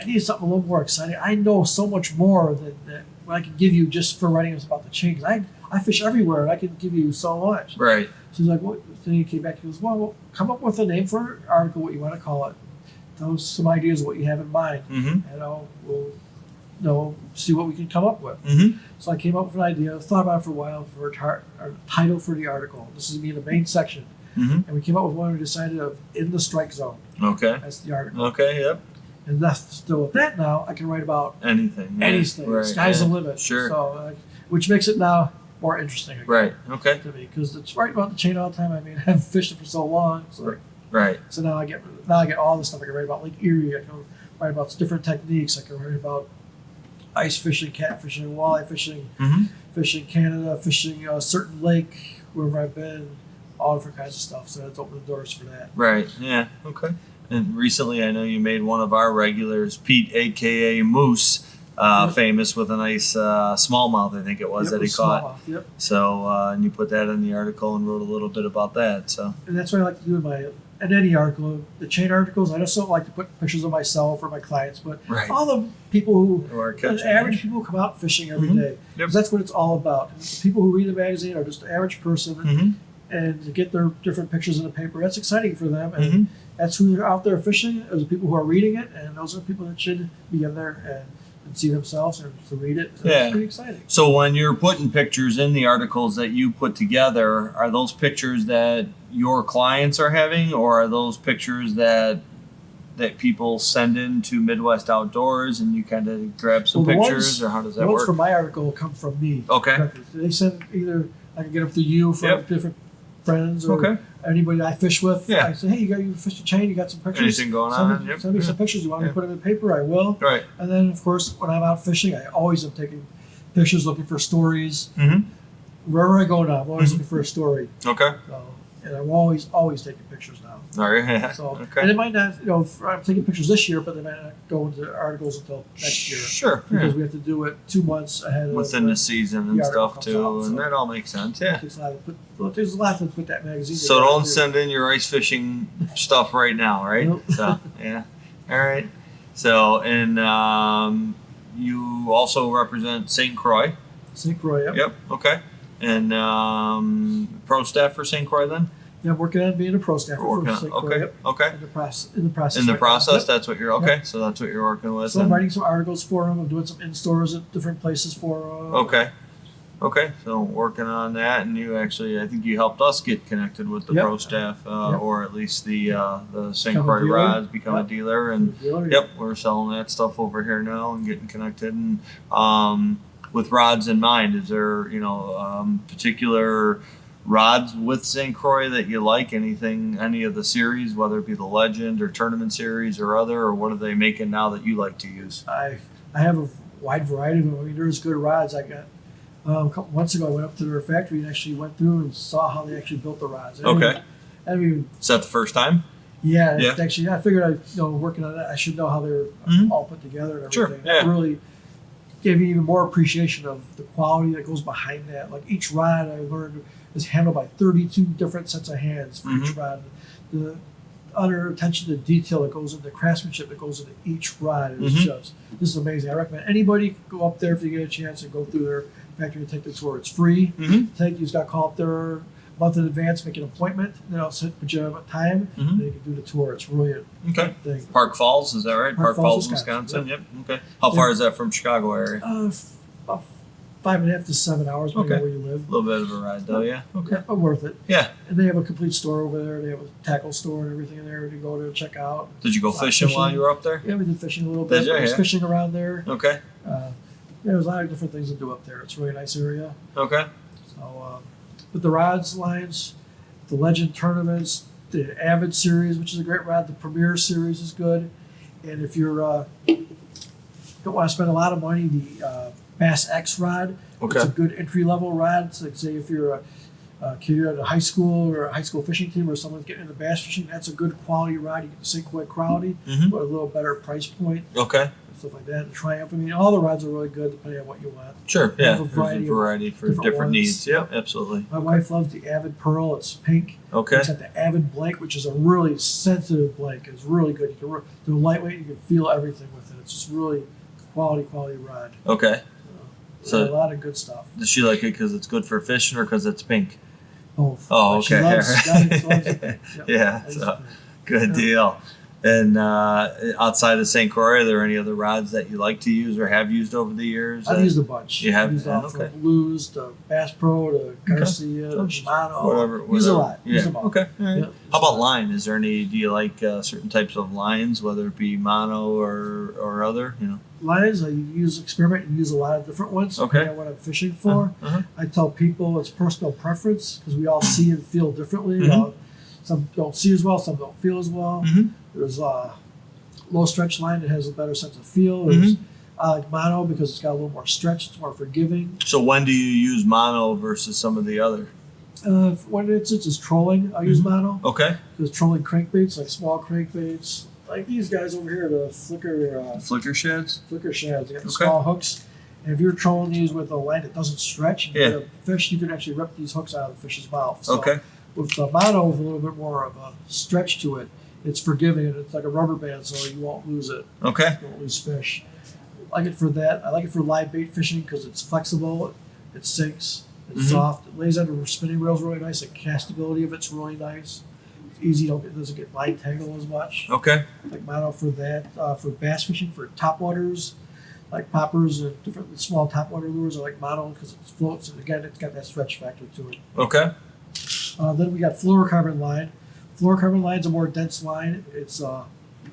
I need something a little more exciting. I know so much more than what I can give you just for writing about the chain. 'Cause I fish everywhere, and I can give you so much. Right. So he's like, what? Then he came back. He goes, well, come up with a name for an article, what you want to call it. Tell us some ideas of what you have in mind, Mm-hmm. and we'll see what we can come up with. Mm-hmm. So I came up with an idea, thought about it for a while for a title for the article. This is going to be in the main section. Mm-hmm. And we came up with one we decided of In the Strike Zone. Okay. That's the article. Okay. Yep. And that's still with that now, I can write about Anything. Yeah. anything. Right. Sky's Yeah. the limit. Sure. So, which makes it now more interesting again Right. Okay. to me, because it's writing about the chain all the time. I mean, I've fished it for so long. So, Right. so now I get all the stuff. I can write about Lake Erie. I can write about different techniques. I can write about ice fishing, cat fishing, walleye fishing, Mm-hmm. fishing Canada, fishing a certain lake wherever I've been, all different kinds of stuff. So it's opened the doors for that. Right. Yeah. Okay. And recently, I know you made one of our regulars, Pete, aka Moose, Yep. famous with a nice smallmouth, I think it was, Yep, that he with caught. smallmouth, Yep. So, and you put that in the article and wrote a little bit about that. So, And that's what I like to do in any article. The chain articles, I just don't like to put pictures of myself or my clients, but right. all the people who, Or the catching average people who come out fishing every Mhm. day. Yep. 'Cause that's what it's all about. The people who read the magazine are just the average person, Mm-hmm. and to get their different pictures in the paper, that's exciting for them. And Mm-hmm. that's who are out there fishing. Those are the people who are reading it, and those are the people that should be in there and see themselves and to read it. Yeah. It's pretty exciting. So when you're putting pictures in the articles that you put together, are those pictures that your clients are having, or are those pictures that people send in to Midwest Outdoors and you kind of grab some Well, the pictures, ones- or how does The that ones work? from my article come from me. Okay. directly. They send either I can get them through you from Yep. different friends or Okay. anybody I fish with. Yeah. I say, hey, you fished a chain, you got some pictures. Anything going send on? Me, Yep. send me Yeah. some pictures. You want me Yeah. to put them in paper? I will. Right. And then, of course, when I'm out fishing, I always am taking pictures, looking for stories. Mm-hmm. Wherever I go now, I'm always Mhm. looking for a story. Okay. So, and I'm always taking pictures now. All right. So, okay. and it might not, I'm taking pictures this year, but they might not go into articles until next year Sure. because Yeah. we have to do it 2 months ahead Within of the season and the article stuff comes too, out, so- and that all makes sense. Yeah. It takes a lot to put that magazine. So together, don't too. send in your ice fishing stuff right now, right? Nope. So yeah, all right. So and you also represent St. Croix. St. Croix. Yep. Yep. Okay. And pro staff for St. Croix then. Yeah, I'm working on being a pro staffer We're working for on. St. Croix. Okay. Yep. Okay. In the process. In the process. In the right now. process, Yep. that's what you're okay. So that's what you're working with. So I'm and- writing some articles for them. I'm doing some in stores at different places for them. Okay. Okay, so working on that, and you actually, I think you helped us get connected with the Yep. pro staff, Yep. or at least the St. Become a Croix dealer. rods, become a Yep. dealer, and yep, we're selling that stuff over here now and getting connected. And with rods in mind, is there particular rods with St. Croix that you like? Any of the series, whether it be the Legend or Tournament series or other, or what are they making now that you like to use? I have a wide variety of them. I mean, there's good rods. I got a couple months ago. I went up to their factory and actually went through and saw how they actually built the rods. Okay. I mean, Is that the first time? yeah. Yeah. Actually, I figured working on that, I should know how they're Mhm. all put together and Sure, everything. yeah. That really gave me even more appreciation of the quality that goes behind that. Like each rod, I learned is handled by 32 different sets of hands for each Mhm. rod. The utter attention to detail that goes into craftsmanship that goes into each rod is Mhm. this is amazing. I recommend anybody go up there if you get a chance and go through their factory and take the tour. It's free. Mm-hmm. You just got to call up there a month in advance, make an appointment, then I'll put you a time, Mhm. and you can do the tour. It's really a Okay. thing. Park Falls, is that right? Park Park Falls, Falls, Wisconsin. Wisconsin, Yep. Okay. How far is that from Chicago area? About 5.5 to 7 hours, depending Okay. on where you live. A little bit of a ride, though. Yeah. Okay. Yeah, but worth it. Yeah. And they have a complete store over there. They have a tackle store and everything in there to go to check out. Did you go Lot fishing while fishing. you were up there? Yeah, we did fishing a little Did bit. you? There was Yeah. fishing around there. Okay. There's a lot of different things to do up there. It's a really nice area. Okay. So, but the rods lines, the Legend tournaments, the Avid series, which is a great rod, the Premier series is good. And if you're don't want to spend a lot of money, the Bass X rod, Okay. it's a good entry level rod. So, like say if you're a kid at a high school or a high school fishing team or someone's getting into bass fishing, that's a good quality rod. You get the St. Croix quality, Mhm. but a little better price point. Okay. stuff like that. The Triumph. I mean, all the rods are really good depending on what you want. Sure. They Yeah. have a Variety for different ones. needs. Yep. Absolutely. My wife loves the Avid Pearl. It's pink. Okay. It's got the Avid blank, which is a really sensitive blank. It's really good. You can they're lightweight. You can feel everything with it. It's just really quality rod. Okay. So a lot of good stuff. Does she like it because it's good for fishing or because it's pink? Both. Oh, But she okay. loves it pink. Yep. Yeah. Loves So it pink. good deal. And outside of St. Croix, are there any other rods that you like to use or have used over the years? I've used a bunch. You have? I've used all Okay. from Blues to Bass Pro to Garcia to Shimano. Whatever. Use a lot. Yeah. Use them all. Okay. All right. Yeah. How about line? Is there any? Do you like certain types of lines, whether it be mono or other? You know. Lines, I experiment and use a lot of different ones. Okay. Depending on what I'm fishing for. Uh-huh. I tell people it's personal preference because we all see and feel differently. Mhm. Some don't see as well, some don't feel as well. Mhm. There's low stretch line that has a better sense of feel. There's I like mono because it's got a little more stretch. It's more forgiving. So when do you use mono versus some of the other? One instance is trolling. I use mono Okay. because trolling crankbaits, like small crankbaits, like these guys over here, the Flicker sheds. flicker shads. They got the Okay. small hooks. And if you're trolling these with a line that doesn't stretch and you Yeah. get a fish, you can actually rip these hooks out of the fish's mouth. So Okay. with the mono with a little bit more of a stretch to it, it's forgiving and it's like a rubber band, so you won't lose it. Okay. You won't lose fish. I like it for that. I like it for live bait fishing because it's flexible, it sinks, it's Mhm. soft, it lays under spinning reels really nice. The castability of it's really nice. It's easy. It doesn't get line tangle as much. Okay. Like mono for that. For bass fishing, for topwaters, like poppers and different small topwater lures, I like mono because it floats and again it's got that stretch factor to it. Okay. Then we got fluorocarbon line. Fluorocarbon line's a more dense line. It's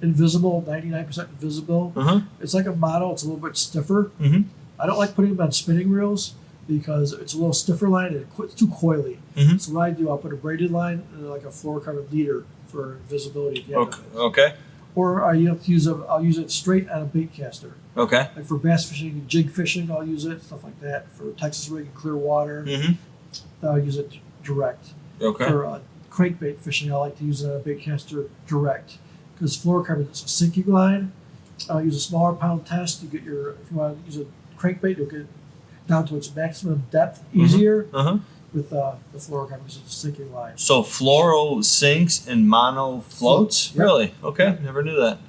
invisible, 99% invisible. Uh-huh. It's like a mono. It's a little bit stiffer. Mhm. I don't like putting them on spinning reels because it's a little stiffer line and it's too coily. Mhm. So what I do, I'll put a braided line and like a fluorocarbon leader for visibility at the end Okay. of it. Okay. Or I'll use it straight on a bait caster. Okay. Like for bass fishing and jig fishing, I'll use it, stuff like that. For Texas rig and clear water, Mhm. I'll use it direct. Okay. For crankbait fishing, I like to use a bait caster direct because fluorocarbon is a sinking line. I'll use a smaller pound test to get your. If you want to use a crankbait, you'll get down to its maximum depth easier Uh-huh. with the fluorocarbon because it's a sinking line. So fluoro sinks and mono floats? Yep. Really? Okay. Yep. Never knew that.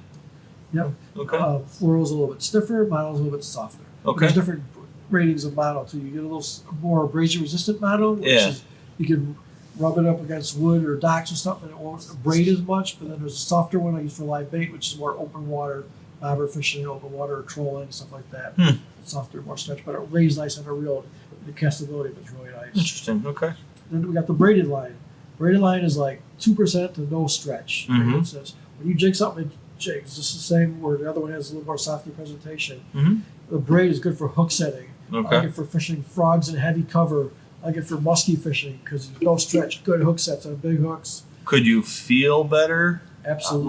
Yep. Okay. Fluoro's a little bit stiffer, mono's a little bit softer. Okay. There's different ratings of mono too. You get a little more abrasion resistant mono, which Yeah. is you can rub it up against wood or docks or something, and it won't abrade as much. But then there's a softer one I use for live bait, which is more open water, bobber fishing, open water trolling, stuff like that. It's softer, more stretch, but it lays nice on a reel. The castability of it's really nice. Interesting. Okay. Then we got the braided line. Braided line is like 2% to no stretch. Mhm. It says when you jig something, it jigs. It's the same where the other one has a little more softer presentation. Mhm. The braid is good for hook setting. I like Okay. it for fishing frogs in heavy cover. I like it for musky fishing because there's no stretch. Good hook sets on big hooks. Could you feel better Absolutely.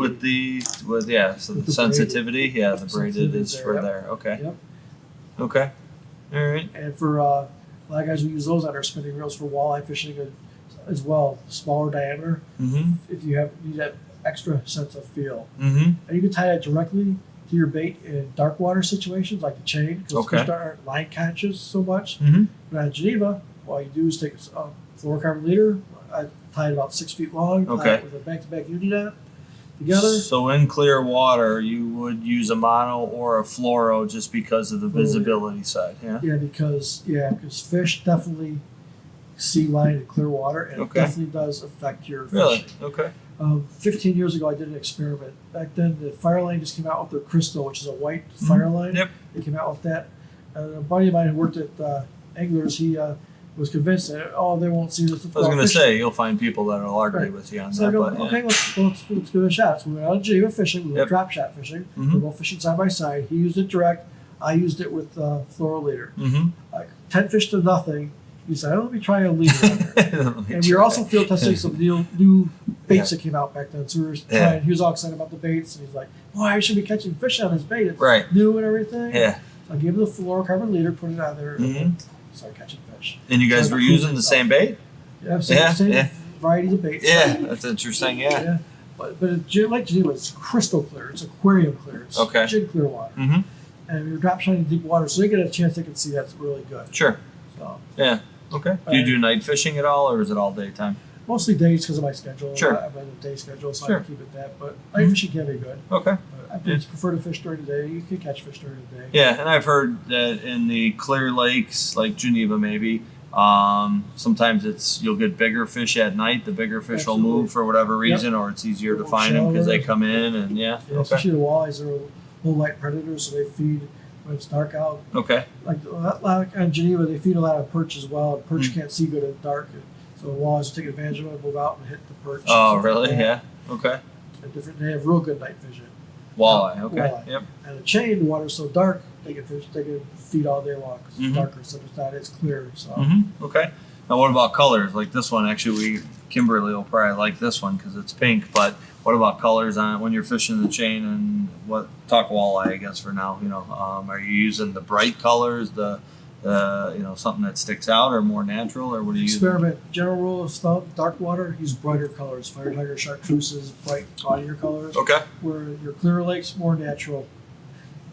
with so With the the sensitivity? Yeah, the braided Sensitivity is there, for yep. there. Okay. Yep. Okay. All right. And for a lot of guys who use those on our spinning reels for walleye fishing as well, smaller diameter. Mm-hmm. If you need that extra sense of feel, Mm-hmm. and you can tie that directly to your bait in dark water situations like the chain because Okay. fish aren't line conscious so much. Mm-hmm. But on Geneva, all you do is take a fluorocarbon leader. I tie it about 6 feet long. Tie Okay. it with a back-to-back uni knot together. So in clear water, you would use a mono or a fluoro just because of the visibility side. Yeah. Yeah, because fish definitely see line in clear water, and Okay. it definitely does affect your Really? fishing. Okay. 15 years ago, I did an experiment. Back then, the Fireline just came out with their Crystal, which is a white Fireline. Yep. They came out with that. And a buddy of mine who worked at Anglers, he was convinced that, they won't see this. I was going to say you'll find people that will argue Right. with you on So I that. go, But, yeah. okay, let's give it a shot. So we went out to Geneva fishing. We went Yep. drop shot fishing. Mhm. We were both fishing side by side. He used it direct. I used it with fluoro leader. Mm-hmm. Like 10 fish to nothing. He said, let me try a leader on there. And we were also field testing some new baits that came out back then. So we were trying. He was all excited about the baits, and he's like, "Boy, I should be catching fish on this bait. It's Right. new and everything." Yeah. So I gave him the fluorocarbon leader, put it on there, and Mhm. started catching fish. And you guys So were the using cruise the itself. same bait? Yeah, same, Yeah, same yeah. varieties of baits. Yeah, that's interesting. Yeah. Yeah. But like Geneva, it's crystal clear. It's aquarium clear. It's Okay. jig clear water. Mm-hmm. and you're drop shotting in deep water, so they get a chance they can see that's really good. Sure. So Yeah. Okay. Do you do night fishing at all, or is it all daytime? mostly days because of my schedule. Sure. I've been a day schedule, so Sure. I can keep it that. But night fishing can be good. Okay. I prefer to fish during the day. You can catch fish during the day. Yeah, and I've heard that in the clear lakes, like Geneva, maybe. Sometimes you'll get bigger fish at night. The bigger fish will move for whatever reason, or it's easier to find them because they come in and Yeah, especially the walleyes are low light predators, so they feed when it's dark out. Okay. Like in Geneva, they feed a lot of perch as well. And perch can't see good in the dark, so the walleyes take advantage of it, move out and hit the perch. Oh, really? Yeah. Okay. They have real good night vision. Walleye. Okay. Walleye. Yep. And the chain, the water's so dark, they can fish. They can feed all day long because it's darker, so it's not as clear. So. Okay. Now, what about colors? Like this one, actually, Kimberly will probably like this one because it's pink. But what about colors on it when you're fishing the chain? And talk walleye, I guess, for now. Are you using the bright colors, the something that sticks out, or more natural, or what do you experiment? General rule of thumb: dark water, use brighter colors. Fire tiger, chartreuses, bright, gaudier colors. Okay. Where your clear lakes, more natural.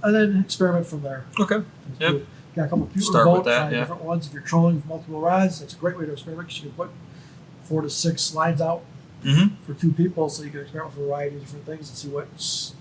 And then experiment from there. Okay. Yep. Got a couple people Start with that, try different ones. If you're trolling with multiple rods, that's a great way to experiment because you can put 4 to 6 lines out for 2 people, so you can experiment with a variety of different things and see what's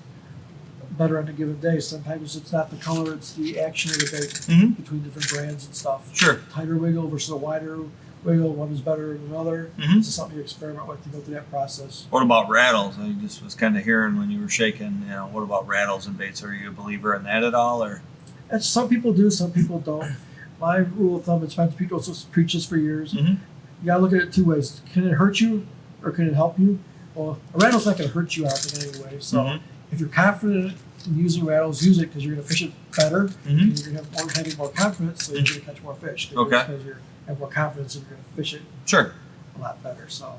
better on a given day. Sometimes it's not the color, it's the action of the bait between different brands and stuff. Sure. Tighter wiggle versus a wider wiggle, one is better than another. It's just something you experiment with to go through that process. What about rattles? I just was kind of hearing when you were shaking, what about rattles and baits? Are you a believer in that at all, or? That's, some people do, some people don't. My rule of thumb, it's been people also preach this for years. You gotta look at it 2 ways. Can it hurt you or can it help you? Well, a rattle's not gonna hurt you, I don't think, anyway. So if you're confident in using rattles, use it because you're gonna fish it better. And you're gonna have having more confidence, so you're gonna catch more fish. Because you have more confidence and you're gonna fish it a lot better. So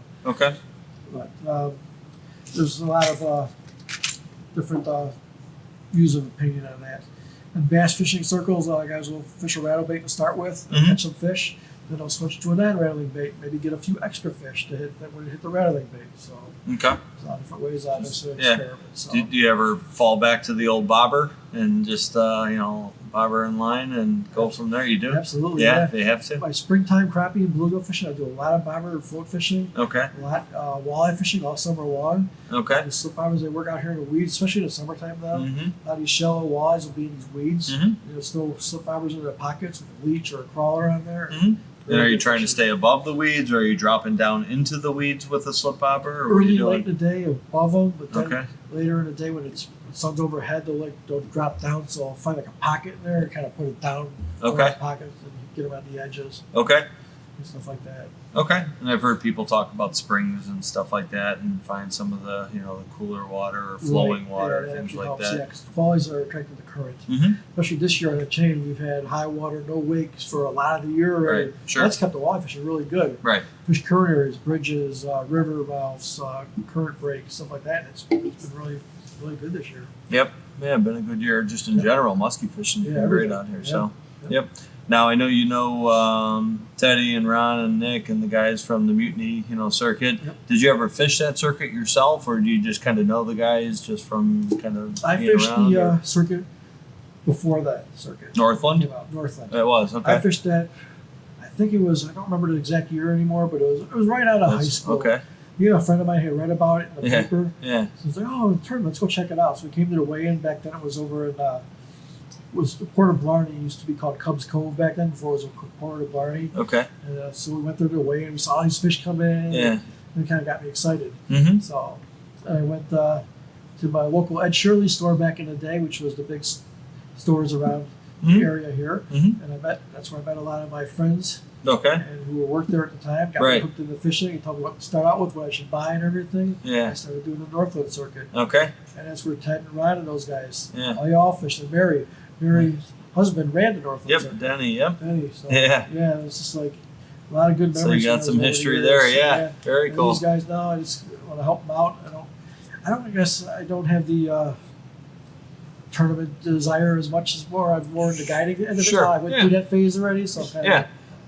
but there's a lot of different views of opinion on that. In bass fishing circles, guys will fish a rattle bait to start with, and catch some fish. Then they'll switch to a non-rattling bait, maybe get a few extra fish to hit that would hit the rattling bait. So there's a lot of different ways on this experiment. So. Do you ever fall back to the old bobber and just bobber in line and go from there? You do? Absolutely. Yeah, they have to. My springtime crappie and bluegill fishing, I do a lot of bobber and float fishing. Okay. A lot walleye fishing all summer long. Okay. The slip bobbers, they work out here in the weeds, especially in the summertime now. A lot of these shallow walleyes will be in these weeds. There's still slip bobbers in their pockets with a leech or a crawler on there. And are you trying to stay above the weeds, or are you dropping down into the weeds with a slip bobber? Or early, late in the day, above them, but then Okay. later in the day when the sun's overhead, they'll drop down. So I'll find like a pocket in there and kind of put it down. Okay. Pockets and get them on the edges Okay. and stuff like that. Okay. And I've heard people talk about springs and stuff like that, and find some of the the cooler water or flowing water, that things actually like helps, that. Yeah, because walleyes are attracted to current. Especially this year on the chain, we've had high water, no wakes for a lot of the year. Right. Sure. That's kept the walleye fishing really good. Right. Fish current areas, bridges, river mouths, current breaks, stuff like that. And it's been really good this year. Yep. Yeah, been a good year just in general. Musky fishing has been great out here. So, yep. Now I know Teddy and Ron and Nick and the guys from the Mutiny circuit. Did you ever fish that circuit yourself, or do you just kind of know the guys just from kind of I being fished around, the circuit before that circuit. Northland? Northland. It was okay. I fished that. I think it was. I don't remember the exact year anymore, but it was right out of high school. Okay. A friend of mine had read about it in the paper. Yeah. So he's like, "Oh, tournament, let's go check it out." So we came to the weigh-in. Back then, it was over in was Port of Blarney. It used to be called Cubs Cove back then, before it was Port of Blarney. Okay. And so we went there to the weigh-in. We saw all these fish come in. Yeah. And it kind of got me excited. So I went to my local Ed Shirley store back in the day, which was the big stores around the area here. And that's where I met a lot of my friends. Okay. And who worked there at the time, got me hooked into fishing. He told me what to start out with, what I should buy and everything. Yeah. I started doing the Northland circuit. Okay. And that's where Ted and Ron and those guys, all y'all fished. And Mary's husband ran the Northland circuit. Denny, Denny, So, yeah. Yeah, it was just like a lot of good memories. So you got some history there, yeah. Very cool. These guys now, I just want to help them out. I guess I don't have the tournament desire as much as more. I'm more into guiding the end of it. I went through that phase already, so I'm kind of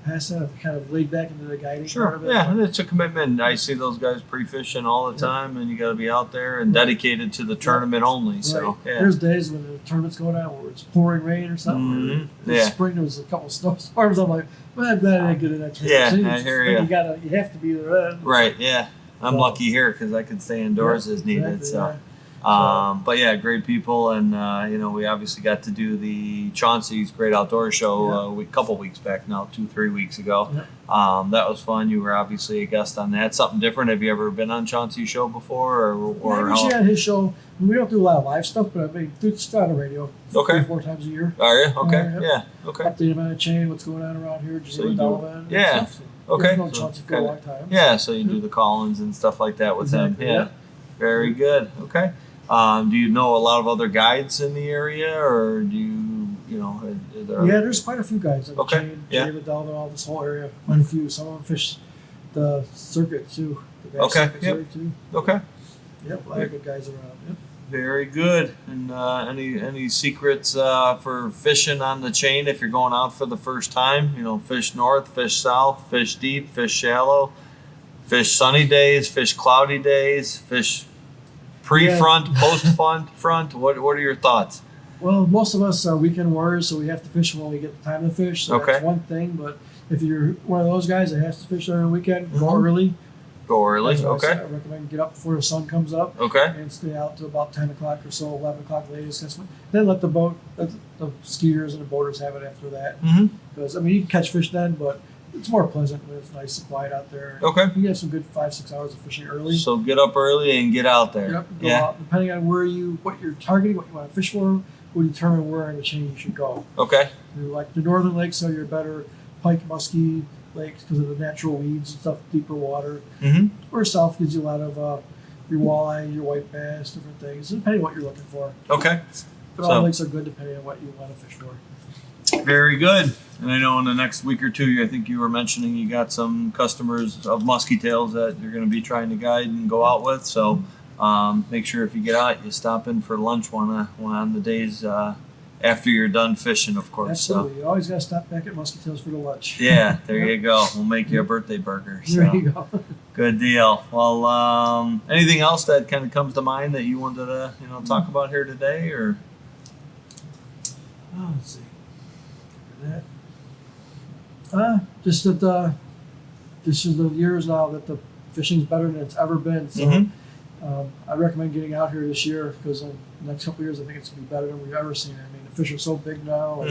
past that. I've kind of laid back into the guiding part Sure. of it. Yeah, and it's a commitment. I see those guys pre-fishing all the time, and you got to be out there and dedicated to the tournament only. So Right. yeah. There's days when the tournament's going on where it's pouring rain or something. Mhm. Or Yeah. spring there was a couple of snowstorms. I'm like, well, I'm glad I didn't get in that tournament. Yeah, So I hear then ya. You have to be there. Then. Right. Yeah. I'm So- lucky here because I could stay indoors Yeah, as needed. exactly, So. yeah. But yeah, great people, and we obviously got to do the Chauncey's Great Outdoor Show a couple weeks back now, 2-3 weeks ago. Yeah. That was fun. You were obviously a guest on that. Something different. Have you ever been on Chauncey's show before, or Yeah, usually on his show, we don't do a lot of live stuff, but I mean, it's on the radio Okay. 3-4 times a year. Are you okay? Yep. Yeah. Okay. Update him on the chain, what's going on around here, just So with you do- Donovan. and yeah. stuff. Okay. I've known So Chauncey for a kinda- long time. Yeah. So you do the call-ins and stuff like that with Exactly, him. Yeah. yeah. Very good. Okay. Do you know a lot of other guides in the area, or do are there? Yeah, there's quite a few guys on the Okay, chain. yeah. David Delvin, all this whole area. Quite a few. Some of them fish the circuit too. The bass Okay, circuit's yep. there too. Okay. Yep, a lot of good guys around. Yep. Very good. And any secrets for fishing on the chain if you're going out for the first time? Fish north, fish south, fish deep, fish shallow, fish sunny days, fish cloudy days, fish pre-front, post-front. What are your thoughts? Well, most of us are weekend warriors, so we have to fish when we get the time to fish. So Okay. that's one thing. But if you're one of those guys that has to fish during the weekend, go Mhm. early. Go early. That's what I say. Okay. I recommend get up before the sun comes up Okay. and stay out to about 10 o'clock or so, 11 o'clock latest. Then let the skiers and the boaters have it after that. Mm-hmm. Because, you can catch fish then, but it's more pleasant when it's nice and quiet out there. Okay. You can get some good 5-6 hours of fishing early. So get up early and get out there. Yep, go Yeah. out, depending on what you're targeting, what you want to fish for, will determine where on the chain you should go. Okay. Like the northern lakes are your better pike, musky lakes because of the natural weeds and stuff, deeper water. Mm-hmm. Or south gives you a lot of your walleye, your white bass, different things, depending on what you're looking for. Okay. But So- all lakes are good depending on what you want to fish for. Very good. And I know in the next week or two, I think you were mentioning you got some customers of Musky Tails that you're going to be trying to guide and go out with. So make sure if you get out, you stop in for lunch one on the days after you're done fishing, of course. Absolutely. You always got to stop back at Musky Tails for the lunch. So yeah, there you go. We'll make you a birthday burger. So. There you go. Good deal. Well, anything else that kind of comes to mind that you wanted to talk about here today, or? Oh, let's see. That. Just that this is the years now that the fishing's better than it's ever been. So Mhm. I recommend getting out here this year because in the next couple of years I think it's going to be better than we've ever seen. The fish are so big now.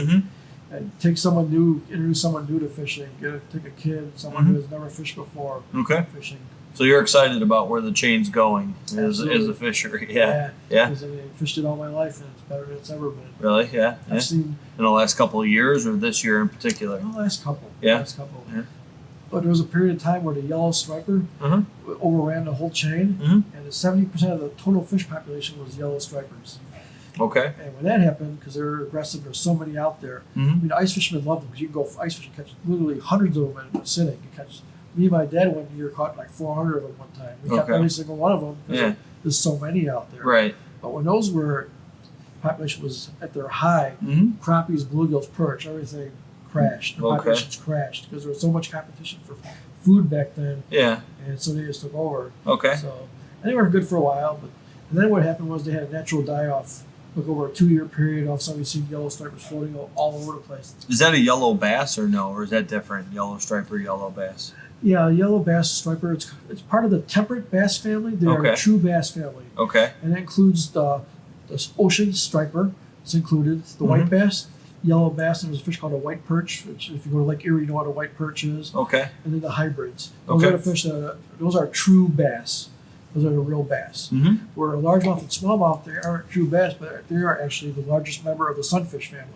And take someone new, introduce someone new to fishing. Take a kid, someone who has never fished before. Okay. Fishing. So you're excited about where the chain's going as Absolutely. a fishery. Yeah. Because I fished it all my life and it's better than it's ever been. Really? Yeah. I've seen In the last couple of years, or this year in particular? the last couple. Yeah. Yeah. But there was a period of time where the yellow striper Uh-huh. overran the whole chain, Mhm. and 70% of the total fish population was yellow stripers. Okay. And when that happened, because they're aggressive, there's so many out there. Mm-hmm. Ice fishermen love them because you can go ice fishing, catch literally hundreds of them in a sitting. You catch. Me and my dad one year caught like 400 of them one time. We caught Okay. every single one of them because Yeah. there's so many out there. Right. But when those population was at their high, Mm-hmm. crappies, bluegills, perch, everything crashed. The Okay. populations crashed because there was so much competition for food back then, Yeah. and so they just took over. Okay. So and they were good for a while, but and then what happened was they had a natural die-off. Look, over a 2-year period, all of a sudden we see yellow stripers floating all over the place. Is that a yellow bass or no? Or is that different? Yellow striper, yellow bass? Yeah, yellow bass striper. It's part of the temperate bass family. They are Okay. a true bass family, Okay. and that includes the ocean striper. It's included the white bass, yellow bass, and there's a fish called a white perch. Which, if you go to Lake Erie, you know what a white perch is. Okay. And then the hybrids. Those Okay. are the fish those are true bass. Those are the real bass. Mm-hmm. Where largemouth and smallmouth, they aren't true bass, but they are actually the largest member of the sunfish family.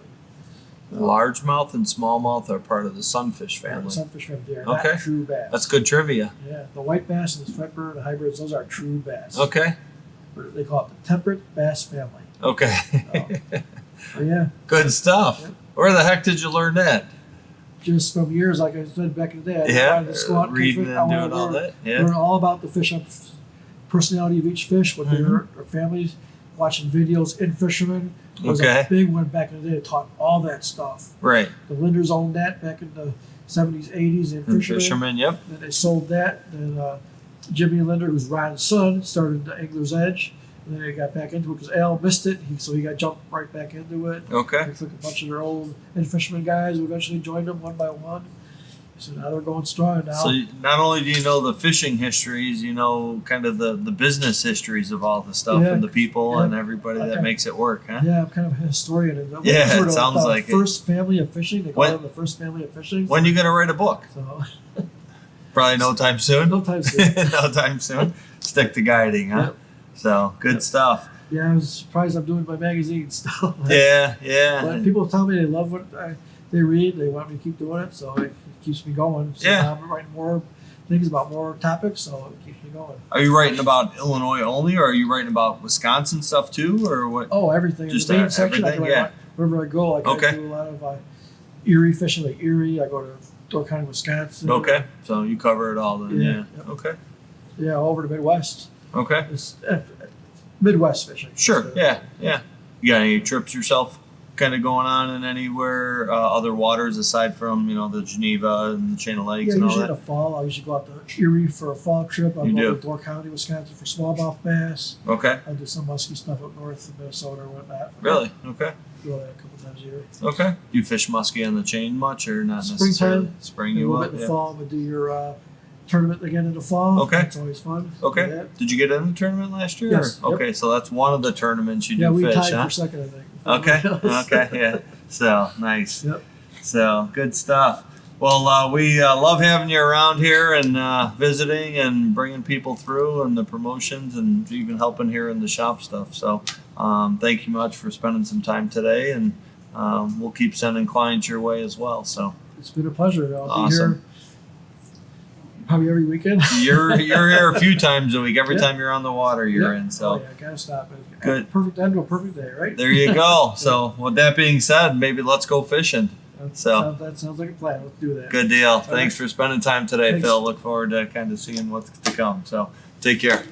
Largemouth and smallmouth are part of the sunfish The family. sunfish family, they are Okay. not true bass. That's good trivia. Yeah, the white bass and the striper and the hybrids, those are true bass. Okay. They call it the temperate bass family. Okay. But yeah, Good stuff. Yep. Where the heck did you learn that? just from years, like I said back in the day, I Yeah. wanted to just go out and catch Reading fish. and I wanted doing to all learn- that. Yeah. learn all about the fish, personality of each fish, what their families, watching videos in fishermen. Was Okay. a big one back in the day. It taught all that stuff. Right. The Linders owned that back in the 70s, 80s in And fishermen. fishermen, yep. Then they sold that. Then Jimmy Linder, who's Ron's son, started the Angler's Edge. And then they got back into it because Al missed it, so he got jumped right back into it. Okay. They took a bunch of their old fishermen guys who eventually joined them one by one. So now they're going strong now. So not only do you know the fishing histories, you know kind of the business histories of all the stuff Yeah, and the people yeah. and everybody that Okay. makes it work, huh? Yeah, I'm kind of a historian. And Yeah, sort it of sounds the like it. first family of fishing. They call When- them the first family of fishing. When you gonna write a book? So Probably no time soon. no time soon. No time soon. Stick to guiding, huh? Yep. So good Yep. stuff. Yeah, I was surprised I'm doing my magazine still. Yeah, yeah. But people tell me they love what they read. They want me to keep doing it, so it keeps me going. So Yeah. now I'm writing more things about more topics, so it keeps me going. Are you writing about Illinois only, or are you writing about Wisconsin stuff too, or what? Oh, everything. Just In the main section, I everything? can write wherever I go. Like Okay. I do a lot of Erie fishing, like Erie. I go to Door County, Wisconsin. Okay, so you cover it all then. Yeah, Yeah. yep. Okay. Yeah, all over the Midwest. Okay. It's Midwest fishing. Sure. So, Yeah. Yeah. You got any trips yourself, kind of going on in anywhere, other waters aside from the Geneva and the Chain of Lakes Yeah, and all usually in that? the fall, I usually go out to Erie for a fall trip. I You go do? to Door County, Wisconsin for smallmouth bass. Okay. I do some musky stuff up north of Minnesota or whatnot. Really? Okay. Do that a couple times a year. Okay. Do you fish muskie on the chain much, or not Springtime. necessarily? Spring, A you little will. bit in the Yeah. fall, but do your tournament again in the fall. Okay. That's always fun. Do Okay. that. Did you get in the tournament last year? Yes. Or- Okay, so that's one of the tournaments you Yeah, do we fish, tied huh? for second, I think. Okay. Else. Okay. Yeah. So nice. Yep. So good stuff. Well, we love having you around here and visiting and bringing people through and the promotions and even helping here in the shop stuff. So thank you much for spending some time today, and we'll keep sending clients your way as well. So It's been a pleasure. I'll be Awesome. here probably every weekend. you're here a few times a week. Every Yep. time you're on the water, you're Yep. in. Oh, So yeah, gotta stop it. Good. Perfect end to a perfect day, right? there you go. So with that being said, maybe let's go fishing. That sounds like a plan. Let's do that. Good deal. right. Thanks for spending time today, Thanks. Phil. Look forward to kind of seeing what's to come. So take care.